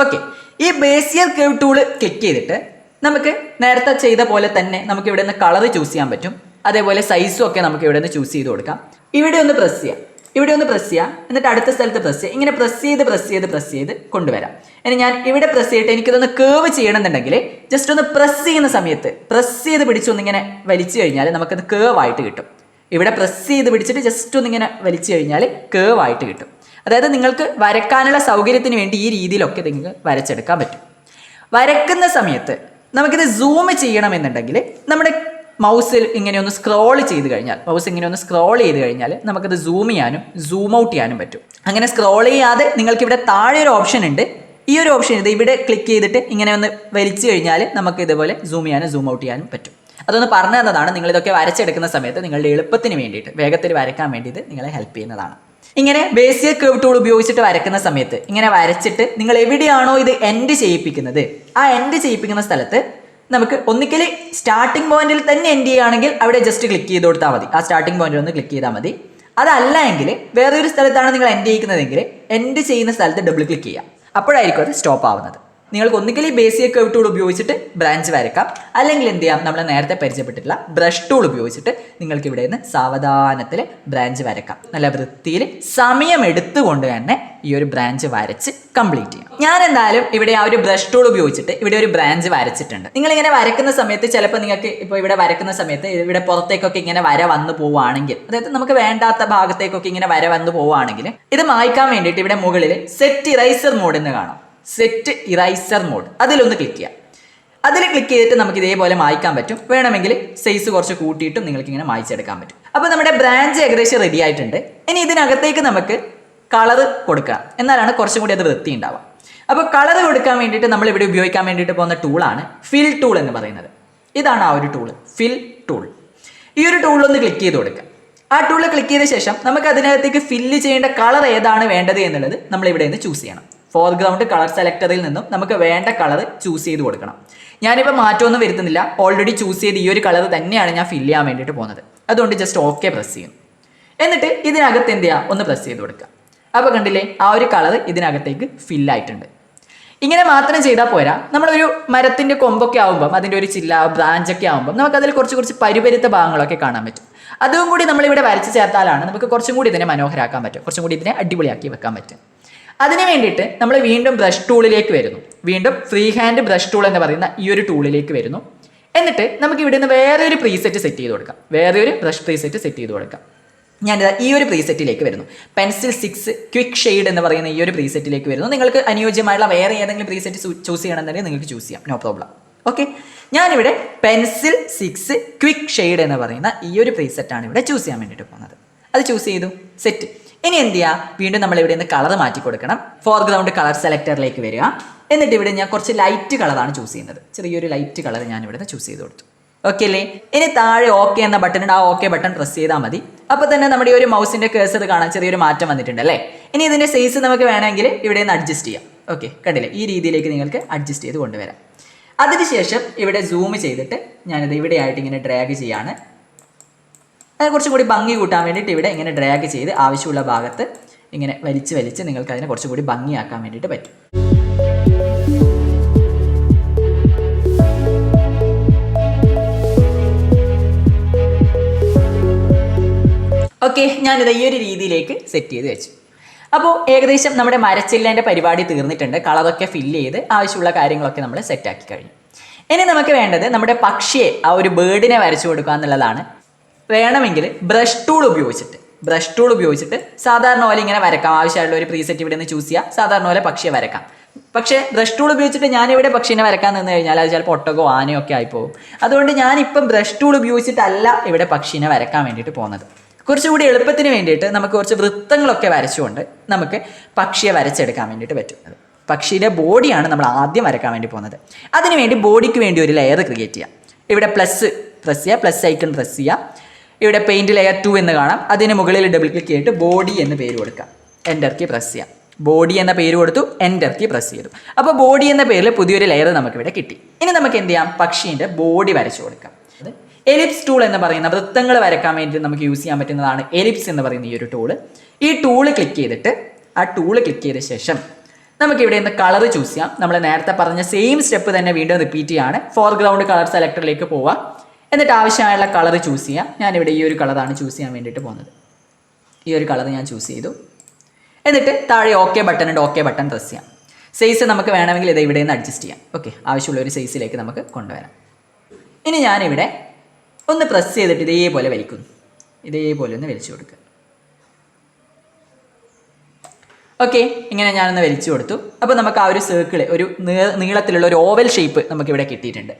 Speaker 1: ഓക്കെ, ഈ ബേസിയർ കർവ് ടൂള് ക്ലിക്ക് ചെയ്തിട്ട് നമുക്ക് നേരത്തെ ചെയ്ത പോലെ തന്നെ നമുക്ക് ഇവിടെ നിന്ന് കളർ ചൂസ് ചെയ്യാൻ പറ്റും. അതേപോലെ സൈസും ഒക്കെ നമുക്ക് ഇവിടെ നിന്ന് ചൂസ് ചെയ്ത് കൊടുക്കാം. ഇവിടെ ഒന്ന് പ്രസ് ചെയ്യാം, ഇവിടെ ഒന്ന് പ്രസ് ചെയ്യാം, എന്നിട്ട് അടുത്ത സ്ഥലത്ത് പ്രസ് ചെയ്യുക. ഇങ്ങനെ പ്രസ് ചെയ്ത് കൊണ്ടുവരാം. ഇനി ഞാൻ ഇവിടെ പ്രസ് ചെയ്തിട്ട് എനിക്കിതൊന്ന് കേവ് ചെയ്യണമെന്നുണ്ടെങ്കിൽ ജസ്റ്റ് ഒന്ന് പ്രസ് ചെയ്യുന്ന സമയത്ത് പ്രസ് ചെയ്ത് പിടിച്ചൊന്നിങ്ങനെ വലിച്ചു കഴിഞ്ഞാൽ നമുക്കത് കേവ് ആയിട്ട് കിട്ടും. ഇവിടെ പ്രസ് ചെയ്ത് പിടിച്ചിട്ട് ജസ്റ്റ് ഒന്നിങ്ങനെ വലിച്ചു കഴിഞ്ഞാൽ കേവ് ആയിട്ട് കിട്ടും. അതായത് നിങ്ങൾക്ക് വരക്കാനുള്ള സൗകര്യത്തിന് വേണ്ടി ഈ രീതിയിലൊക്കെ നിങ്ങൾക്ക് വരച്ചെടുക്കാൻ പറ്റും. വരക്കുന്ന സമയത്ത് നമുക്കിത് സൂം ചെയ്യണമെന്നുണ്ടെങ്കിൽ നമ്മുടെ മൗസിൽ ഇങ്ങനെ ഒന്ന് സ്ക്രോൾ ചെയ്ത് കഴിഞ്ഞാൽ നമുക്കത് സൂം ചെയ്യാനും സൂം ഔട്ട് ചെയ്യാനും പറ്റും. അങ്ങനെ സ്ക്രോൾ ചെയ്യാതെ നിങ്ങൾക്ക് ഇവിടെ താഴെ ഒരു ഓപ്ഷൻ ഉണ്ട്. ഈ ഒരു ഓപ്ഷൻ ഇത് ഇവിടെ ക്ലിക്ക് ചെയ്തിട്ട് ഇങ്ങനെ ഒന്ന് വലിച്ചു കഴിഞ്ഞാൽ നമുക്ക് ഇതുപോലെ സൂം ചെയ്യാനും സൂം ഔട്ട് ചെയ്യാനും പറ്റും. അതൊന്ന് പറഞ്ഞു തന്നതാണ്. നിങ്ങളിതൊക്കെ വരച്ചെടുക്കുന്ന സമയത്ത് നിങ്ങളുടെ എളുപ്പത്തിന് വേണ്ടിയിട്ട് വേഗത്തിൽ വരയ്ക്കാൻ വേണ്ടിയിട്ട് നിങ്ങളെ ഹെൽപ്പ് ചെയ്യുന്നതാണ്. ഇങ്ങനെ ബേസിക് കർവ് ടൂൾ ഉപയോഗിച്ചിട്ട് വരയ്ക്കുന്ന സമയത്ത് ഇങ്ങനെ വരച്ചിട്ട് നിങ്ങൾ എവിടെയാണോ ഇത് എൻഡ് ചെയ്യിപ്പിക്കുന്നത് ആ എൻഡ് ചെയ്യിപ്പിക്കുന്ന സ്ഥലത്ത് നമുക്ക് ഒന്നിക്കൽ സ്റ്റാർട്ടിംഗ് പോയിന്റിൽ തന്നെ എൻഡ് ചെയ്യുകയാണെങ്കിൽ അവിടെ ജസ്റ്റ് ക്ലിക്ക് ചെയ്ത് കൊടുത്താൽ മതി. ആ സ്റ്റാർട്ടിംഗ് പോയിന്റിൽ ഒന്ന് ക്ലിക്ക് ചെയ്താൽ മതി. അതല്ല എങ്കിൽ വേറൊരു സ്ഥലത്താണ് നിങ്ങൾ എൻഡ് ചെയ്യിക്കുന്നതെങ്കിൽ എൻഡ് ചെയ്യുന്ന സ്ഥലത്ത് ഡബിൾ ക്ലിക്ക് ചെയ്യാം. അപ്പോഴായിരിക്കും അത് സ്റ്റോപ്പ് ആവുന്നത്. നിങ്ങൾക്ക് ഒന്നുകിൽ ഈ ബേസിക് കർവ് ടൂൾ ഉപയോഗിച്ചിട്ട് ബ്രാഞ്ച് വരയ്ക്കാം, അല്ലെങ്കിൽ എന്ത് ചെയ്യാം, നമ്മൾ നേരത്തെ പരിചയപ്പെട്ടിട്ടുള്ള ബ്രഷ് ടൂൾ ഉപയോഗിച്ചിട്ട് നിങ്ങൾക്ക് ഇവിടെ നിന്ന് സാവധാനത്തിൽ ബ്രാഞ്ച് വരയ്ക്കാം. നല്ല വൃത്തിയിൽ സമയമെടുത്തുകൊണ്ട് തന്നെ ഈ ഒരു ബ്രാഞ്ച് വരച്ച് കംപ്ലീറ്റ് ചെയ്യാം. ഞാൻ എന്തായാലും ഇവിടെ ആ ഒരു ബ്രഷ് ടൂൾ ഉപയോഗിച്ചിട്ട് ഇവിടെ ഒരു ബ്രാഞ്ച് വരച്ചിട്ടുണ്ട്. നിങ്ങളിങ്ങനെ വരയ്ക്കുന്ന സമയത്ത് ചിലപ്പോൾ നിങ്ങൾക്ക് ഇപ്പോൾ ഇവിടെ വരയ്ക്കുന്ന സമയത്ത് ഇവിടെ പുറത്തേക്കൊക്കെ ഇങ്ങനെ വര വന്നു പോവുകയാണെങ്കിൽ, അതായത് നമുക്ക് വേണ്ടാത്ത ഭാഗത്തേക്കൊക്കെ ഇങ്ങനെ വര വന്നു പോവുകയാണെങ്കിൽ ഇത് മായ്ക്കാൻ വേണ്ടിയിട്ട് ഇവിടെ മുകളിൽ സെറ്റ് ഇറൈസർ മോഡ് എന്ന് കാണാം. സെറ്റ് ഇറൈസർ മോഡ് അതിലൊന്ന് ക്ലിക്ക് ചെയ്യാം. അതിൽ ക്ലിക്ക് ചെയ്തിട്ട് നമുക്ക് ഇതേപോലെ മായ്ക്കാൻ പറ്റും. വേണമെങ്കിൽ സൈസ് കുറച്ച് കൂട്ടിയിട്ടും നിങ്ങൾക്ക് ഇങ്ങനെ മായ്ച്ചെടുക്കാൻ പറ്റും. അപ്പോൾ നമ്മുടെ ബ്രാഞ്ച് ഏകദേശം റെഡി ആയിട്ടുണ്ട്. ഇനി ഇതിനകത്തേക്ക് നമുക്ക് കളർ കൊടുക്കാം, എന്നാലാണ് കുറച്ചും കൂടി അത് വൃത്തി ഉണ്ടാവുക. അപ്പോൾ കളർ കൊടുക്കാൻ വേണ്ടിയിട്ട് നമ്മൾ ഇവിടെ ഉപയോഗിക്കാൻ വേണ്ടിയിട്ട് പോകുന്ന ടൂളാണ് ഫിൽ ടൂൾ എന്ന് പറയുന്നത്. ഇതാണ് ആ ഒരു ടൂൾ, ഫിൽ ടൂൾ. ഈ ഒരു ടൂളൊന്ന് ക്ലിക്ക് ചെയ്ത് കൊടുക്കുക. ആ ടൂൾ ക്ലിക്ക് ചെയ്ത ശേഷം നമുക്ക് അതിനകത്തേക്ക് ഫില്ല് ചെയ്യേണ്ട കളർ ഏതാണ് വേണ്ടത് എന്നുള്ളത് നമ്മൾ ഇവിടെ നിന്ന് ചൂസ് ചെയ്യണം. ഫോർഗ്രൗണ്ട് കളർ സെലക്ടറിൽ നിന്നും നമുക്ക് വേണ്ട കളർ ചൂസ് ചെയ്ത് കൊടുക്കണം. ഞാനിപ്പോൾ മാറ്റമൊന്നും വരുത്തുന്നില്ല. ഓൾറെഡി ചൂസ് ചെയ്ത് ഈ ഒരു കളർ തന്നെയാണ് ഞാൻ ഫില്ല് ചെയ്യാൻ വേണ്ടിയിട്ട് പോകുന്നത്. അതുകൊണ്ട് ജസ്റ്റ് ഓക്കെ പ്രസ് ചെയ്യും. എന്നിട്ട് ഇതിനകത്ത് എന്ത് ചെയ്യുക, ഒന്ന് പ്രസ് ചെയ്ത് കൊടുക്കുക. അപ്പോൾ കണ്ടില്ലേ, ആ ഒരു കളർ ഇതിനകത്തേക്ക് ഫില്ലായിട്ടുണ്ട്. ഇങ്ങനെ മാത്രം ചെയ്താൽ പോരാ. നമ്മളൊരു മരത്തിൻ്റെ കൊമ്പൊക്കെ ആകുമ്പം അതിൻ്റെ ഒരു ചില്ല ബ്രാഞ്ചൊക്കെ ആകുമ്പം നമുക്കതിൽ കുറച്ച് പരിപരുത്ത ഭാഗങ്ങളൊക്കെ കാണാൻ പറ്റും. അതും കൂടി നമ്മളിവിടെ വരച്ച് ചേർത്താലാണ് നമുക്ക് കുറച്ചും കൂടി ഇതിനെ മനോഹരമാക്കാൻ പറ്റും, കുറച്ചും കൂടി ഇതിനെ അടിപൊളിയാക്കി വെക്കാൻ പറ്റും. അതിന് വേണ്ടിയിട്ട് നമ്മൾ വീണ്ടും ബ്രഷ് ടൂളിലേക്ക് വരുന്നു. വീണ്ടും ഫ്രീ ഹാൻഡ് ബ്രഷ് ടൂൾ എന്ന് പറയുന്ന ഈ ഒരു ടൂളിലേക്ക് വരുന്നു. എന്നിട്ട് നമുക്ക് ഇവിടെ നിന്ന് വേറെ ഒരു പ്രീസെറ്റ് സെറ്റ് ചെയ്ത് കൊടുക്കാം. വേറെ ഒരു ബ്രഷ് പ്രീസെറ്റ് സെറ്റ് ചെയ്ത് കൊടുക്കാം. ഞാനിതാ ഈ ഒരു പ്രീസെറ്റിലേക്ക് വരുന്നു. പെൻസിൽ 6 ക്വിക്ക് ഷെയ്ഡ് എന്ന് പറയുന്ന ഈ ഒരു പ്രീസെറ്റിലേക്ക് വരുന്നു. നിങ്ങൾക്ക് അനുയോജ്യമായുള്ള വേറെ ഏതെങ്കിലും പ്രീസെറ്റ് ചൂസ് ചെയ്യണമെന്നുണ്ടെങ്കിൽ നിങ്ങൾക്ക് ചൂസ് ചെയ്യാം, നോ പ്രോബ്ലം. ഓക്കെ, ഞാനിവിടെ പെൻസിൽ 6 ക്വിക്ക് ഷെയ്ഡ് എന്ന് പറയുന്ന ഈ ഒരു പ്രീസെറ്റാണ് ഇവിടെ ചൂസ് ചെയ്യാൻ വേണ്ടിയിട്ട് പോകുന്നത്. അത് ചൂസ് ചെയ്തു, സെറ്റ്. ഇനി എന്ത് ചെയ്യുക, വീണ്ടും നമ്മൾ ഇവിടെ നിന്ന് കളർ മാറ്റി കൊടുക്കണം. ഫോർഗ്രൗണ്ട് കളർ സെലക്ടറിലേക്ക് വരിക. എന്നിട്ട് ഇവിടെ ഞാൻ കുറച്ച് ലൈറ്റ് കളറാണ് ചൂസ് ചെയ്യുന്നത്. ചെറിയൊരു ലൈറ്റ് കളർ ഞാൻ ഇവിടെ നിന്ന് ചൂസ് ചെയ്ത് കൊടുത്തു. ഓക്കെ അല്ലേ? ഇനി താഴെ ഓക്കെ എന്ന ബട്ടൺ ഉണ്ട്. ആ ഓക്കെ ബട്ടൺ പ്രസ് ചെയ്താൽ മതി. അപ്പോൾ തന്നെ നമ്മുടെ ഈ ഒരു മൗസിൻ്റെ കേഴ്സർ കാണാൻ ചെറിയൊരു മാറ്റം വന്നിട്ടുണ്ട് അല്ലേ? ഇനി ഇതിൻ്റെ സൈസ് നമുക്ക് വേണമെങ്കിൽ ഇവിടെ നിന്ന് അഡ്ജസ്റ്റ് ചെയ്യാം. ഓക്കെ, കണ്ടില്ലേ, ഈ രീതിയിലേക്ക് നിങ്ങൾക്ക് അഡ്ജസ്റ്റ് ചെയ്ത് കൊണ്ടുവരാം. അതിനുശേഷം ഇവിടെ സൂം ചെയ്തിട്ട് ഞാനിത് ഇവിടെ ആയിട്ട് ഇങ്ങനെ ഡ്രാഗ് ചെയ്യാണ്. അതിനെ കുറച്ചും കൂടി ഭംഗി കൂട്ടാൻ വേണ്ടിയിട്ട് ഇവിടെ ഇങ്ങനെ ഡ്രാഗ് ചെയ്ത് ആവശ്യമുള്ള ഭാഗത്ത് ഇങ്ങനെ വലിച്ച് നിങ്ങൾക്ക് അതിനെ കുറച്ചും കൂടി ഭംഗിയാക്കാൻ വേണ്ടിയിട്ട് പറ്റും. ഓക്കെ, ഞാനിത് ഈ ഒരു രീതിയിലേക്ക് സെറ്റ് ചെയ്ത് വെച്ചു. അപ്പോൾ ഏകദേശം നമ്മുടെ മരച്ചില്ലേൻ്റെ പരിപാടി തീർന്നിട്ടുണ്ട്. കളറൊക്കെ ഫില്ല് ചെയ്ത് ആവശ്യമുള്ള കാര്യങ്ങളൊക്കെ നമ്മൾ സെറ്റാക്കി കഴിഞ്ഞു. ഇനി നമുക്ക് വേണ്ടത് നമ്മുടെ പക്ഷിയെ, ആ ഒരു ബേർഡിനെ വരച്ചു കൊടുക്കുക എന്നുള്ളതാണ്. വേണമെങ്കിൽ ബ്രഷ് ടൂൾ ഉപയോഗിച്ചിട്ട് സാധാരണ പോലെ ഇങ്ങനെ വരക്കാം. ആവശ്യമായിട്ടുള്ള ഒരു പ്രീസെറ്റ് ഇവിടെ നിന്ന് ചൂസ് ചെയ്യുക. സാധാരണ പോലെ പക്ഷിയെ വരക്കാം. പക്ഷേ ബ്രഷ് ടൂൾ ഉപയോഗിച്ചിട്ട് ഞാനിവിടെ പക്ഷീനെ വരക്കാൻ നിന്ന് കഴിഞ്ഞാൽ അത് ചിലപ്പോൾ ഒട്ടകോ ആനയോ ഒക്കെ ആയിപ്പോകും. അതുകൊണ്ട് ഞാനിപ്പം ബ്രഷ് ടൂൾ ഉപയോഗിച്ചിട്ടല്ല ഇവിടെ പക്ഷീനെ വരക്കാൻ വേണ്ടിയിട്ട് പോകുന്നത്. കുറച്ചുകൂടി എളുപ്പത്തിന് വേണ്ടിയിട്ട് നമുക്ക് കുറച്ച് വൃത്തങ്ങളൊക്കെ വരച്ചുകൊണ്ട് നമുക്ക് പക്ഷിയെ വരച്ചെടുക്കാൻ വേണ്ടിയിട്ട് പറ്റും. പക്ഷിയുടെ ബോഡിയാണ് നമ്മൾ ആദ്യം വരക്കാൻ വേണ്ടി പോകുന്നത്. അതിനുവേണ്ടി ബോഡിക്ക് വേണ്ടി ഒരു ലെയർ ക്രിയേറ്റ് ചെയ്യാം. ഇവിടെ പ്രസ് ചെയ്യുക, പ്ലസ് ഐക്കൺ പ്രസ് ചെയ്യുക. ഇവിടെ പെയിൻറ്റ് ലെയർ 2 എന്ന് കാണാം. അതിന് മുകളിൽ ഡബിൾ ക്ലിക്ക് ചെയ്തിട്ട് ബോഡി എന്ന് പേര് കൊടുക്കാം. എൻ്റർ കീ പ്രസ് ചെയ്യാം. ബോഡി എന്ന പേര് കൊടുത്തു, എൻ്റർ കീ പ്രസ് ചെയ്തു. അപ്പോൾ ബോഡി എന്ന പേരിൽ പുതിയൊരു ലെയർ നമുക്കിവിടെ കിട്ടി. ഇനി നമുക്ക് എന്ത് ചെയ്യാം, പക്ഷീൻ്റെ ബോഡി വരച്ചു കൊടുക്കാം. എലിപ്സ് ടൂൾ എന്ന് പറയുന്ന വൃത്തങ്ങൾ വരക്കാൻ വേണ്ടി നമുക്ക് യൂസ് ചെയ്യാൻ പറ്റുന്നതാണ് എലിപ്സ് എന്ന് പറയുന്ന ഈ ഒരു ടൂള്. ഈ ടൂള് ക്ലിക്ക് ചെയ്തിട്ട് ആ ടൂള് ക്ലിക്ക് ചെയ്ത ശേഷം നമുക്ക് ഇവിടെ നിന്ന് കളർ ചൂസ് ചെയ്യാം. നമ്മൾ നേരത്തെ പറഞ്ഞ സെയിം സ്റ്റെപ്പ് തന്നെ വീണ്ടും റിപ്പീറ്റ് ചെയ്യാണ്. ഫോർഗ്രൗണ്ട് കളർ സെലക്ടറിലേക്ക് പോവാം. എന്നിട്ട് ആവശ്യമായുള്ള കളർ ചൂസ് ചെയ്യാം. ഞാനിവിടെ ഈ ഒരു കളറാണ് ചൂസ് ചെയ്യാൻ വേണ്ടിയിട്ട് പോകുന്നത്. ഈ ഒരു കളർ ഞാൻ ചൂസ് ചെയ്തു. എന്നിട്ട് താഴെ ഓക്കെ ബട്ടൺ ഉണ്ട്, ഓക്കെ ബട്ടൺ പ്രസ് ചെയ്യാം. സൈസ് നമുക്ക് വേണമെങ്കിൽ ഇത് ഇവിടെ നിന്ന് അഡ്ജസ്റ്റ് ചെയ്യാം. ഓക്കെ, ആവശ്യമുള്ള ഒരു സൈസിലേക്ക് നമുക്ക് കൊണ്ടുവരാം. ഇനി ഞാനിവിടെ ഒന്ന് പ്രസ് ചെയ്തിട്ട് ഇതേപോലെ വലിക്കുന്നു. ഇതേപോലെ ഒന്ന് വലിച്ചു കൊടുക്കുക. ഓക്കെ, ഇങ്ങനെ ഞാനൊന്ന് വലിച്ചു കൊടുത്തു. അപ്പോൾ നമുക്ക് ആ ഒരു സർക്കിൾ, ഒരു നീളത്തിലുള്ള ഒരു ഓവൽ ഷേപ്പ് നമുക്കിവിടെ കിട്ടിയിട്ടുണ്ട്.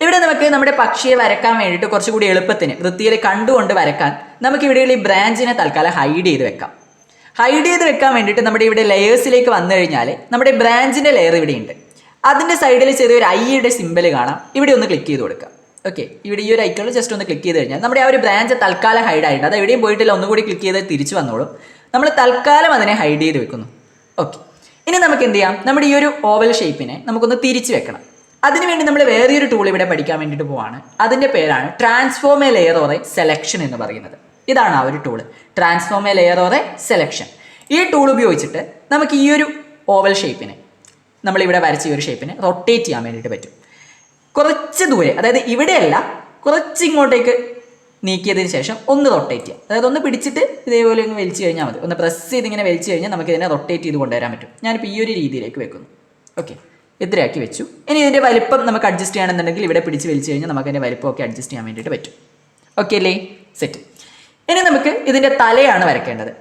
Speaker 1: ഇവിടെ നമുക്ക് നമ്മുടെ പക്ഷിയെ വരക്കാൻ വേണ്ടിയിട്ട് കുറച്ചുകൂടി എളുപ്പത്തിന് വൃത്തിയിൽ കണ്ടുകൊണ്ട് വരക്കാൻ നമുക്കിവിടെയുള്ള ഈ ബ്രാഞ്ചിനെ തൽക്കാലം ഹൈഡ് ചെയ്ത് വെക്കാം. ഹൈഡ് ചെയ്ത് വെക്കാൻ വേണ്ടിയിട്ട് നമ്മുടെ ഇവിടെ ലെയേഴ്സിലേക്ക് വന്നു കഴിഞ്ഞാൽ നമ്മുടെ ബ്രാഞ്ചിൻ്റെ ലെയർ ഇവിടെ ഉണ്ട്. അതിൻ്റെ സൈഡിൽ ചെറിയൊരു ഐയുടെ സിമ്പിൾ കാണാം. ഇവിടെ ഒന്ന് ക്ലിക്ക് ചെയ്ത് കൊടുക്കാം. ഓക്കെ, ഇവിടെ ഈ ഒരു ഐക്കണിൽ ജസ്റ്റ് ഒന്ന് ക്ലിക്ക് ചെയ്ത് കഴിഞ്ഞാൽ നമ്മുടെ ആ ഒരു ബ്രാഞ്ച് തൽക്കാലം ഹൈഡ് ആയിട്ടുണ്ട്. അത് എവിടെയും പോയിട്ടില്ല, ഒന്നുകൂടി ക്ലിക്ക് ചെയ്ത് തിരിച്ചു വന്നോളും. നമ്മൾ തൽക്കാലം അതിനെ ഹൈഡ് ചെയ്ത് വെക്കുന്നു. ഓക്കെ, ഇനി നമുക്ക് എന്ത് ചെയ്യാം, നമ്മുടെ ഈ ഒരു ഓവൽ ഷേപ്പിനെ നമുക്കൊന്ന് തിരിച്ചു വെക്കണം. അതിനുവേണ്ടി നമ്മൾ വേറെയൊരു ടൂൾ ഇവിടെ പഠിക്കാൻ വേണ്ടിയിട്ട് പോവാണ്. അതിൻ്റെ പേരാണ് transform a layer or a selection എന്ന് പറയുന്നത്. ഇതാണ് ആ ഒരു tool, transform a layer or a selection. ഈ ടൂൾ ഉപയോഗിച്ചിട്ട് നമുക്ക് ഈ ഒരു ഓവൽ ഷേപ്പിനെ, നമ്മളിവിടെ വരച്ച ഈ ഒരു ഷേപ്പിനെ റൊട്ടേറ്റ് ചെയ്യാൻ വേണ്ടിയിട്ട് പറ്റും. കുറച്ച് ദൂരെ, അതായത് ഇവിടെയല്ല, കുറച്ച് ഇങ്ങോട്ടേക്ക് നീക്കിയതിന് ശേഷം ഒന്ന് റൊട്ടേറ്റ് ചെയ്യാം. അതായത് ഒന്ന് പിടിച്ചിട്ട് ഇതേപോലെ ഒന്ന് വലിച്ചു കഴിഞ്ഞാൽ മതി. ഒന്ന് പ്രസ് ചെയ്ത് ഇങ്ങനെ വലിച്ചു കഴിഞ്ഞാൽ നമുക്ക് ഇതിനെ റൊട്ടേറ്റ് ചെയ്ത് കൊണ്ടുവരാൻ പറ്റും. ഞാനിപ്പോൾ ഈ ഒരു രീതിയിലേക്ക് വെക്കുന്നു. ഓക്കെ, ഇത്രയാക്കി വെച്ചു. ഇനി ഇതിൻ്റെ വലിപ്പം നമുക്ക് അഡ്ജസ്റ്റ് ചെയ്യണമെന്നുണ്ടെങ്കിൽ ഇവിടെ പിടിച്ച് വലിച്ചു കഴിഞ്ഞാൽ നമുക്ക് അതിൻ്റെ വലിപ്പമൊക്കെ അഡ്ജസ്റ്റ് ചെയ്യാൻ വേണ്ടിയിട്ട് പറ്റും. ഓക്കെ അല്ലേ, സെറ്റ്. ഇനി നമുക്ക് ഇതിൻ്റെ തലയാണ് വരയ്ക്കേണ്ടത്.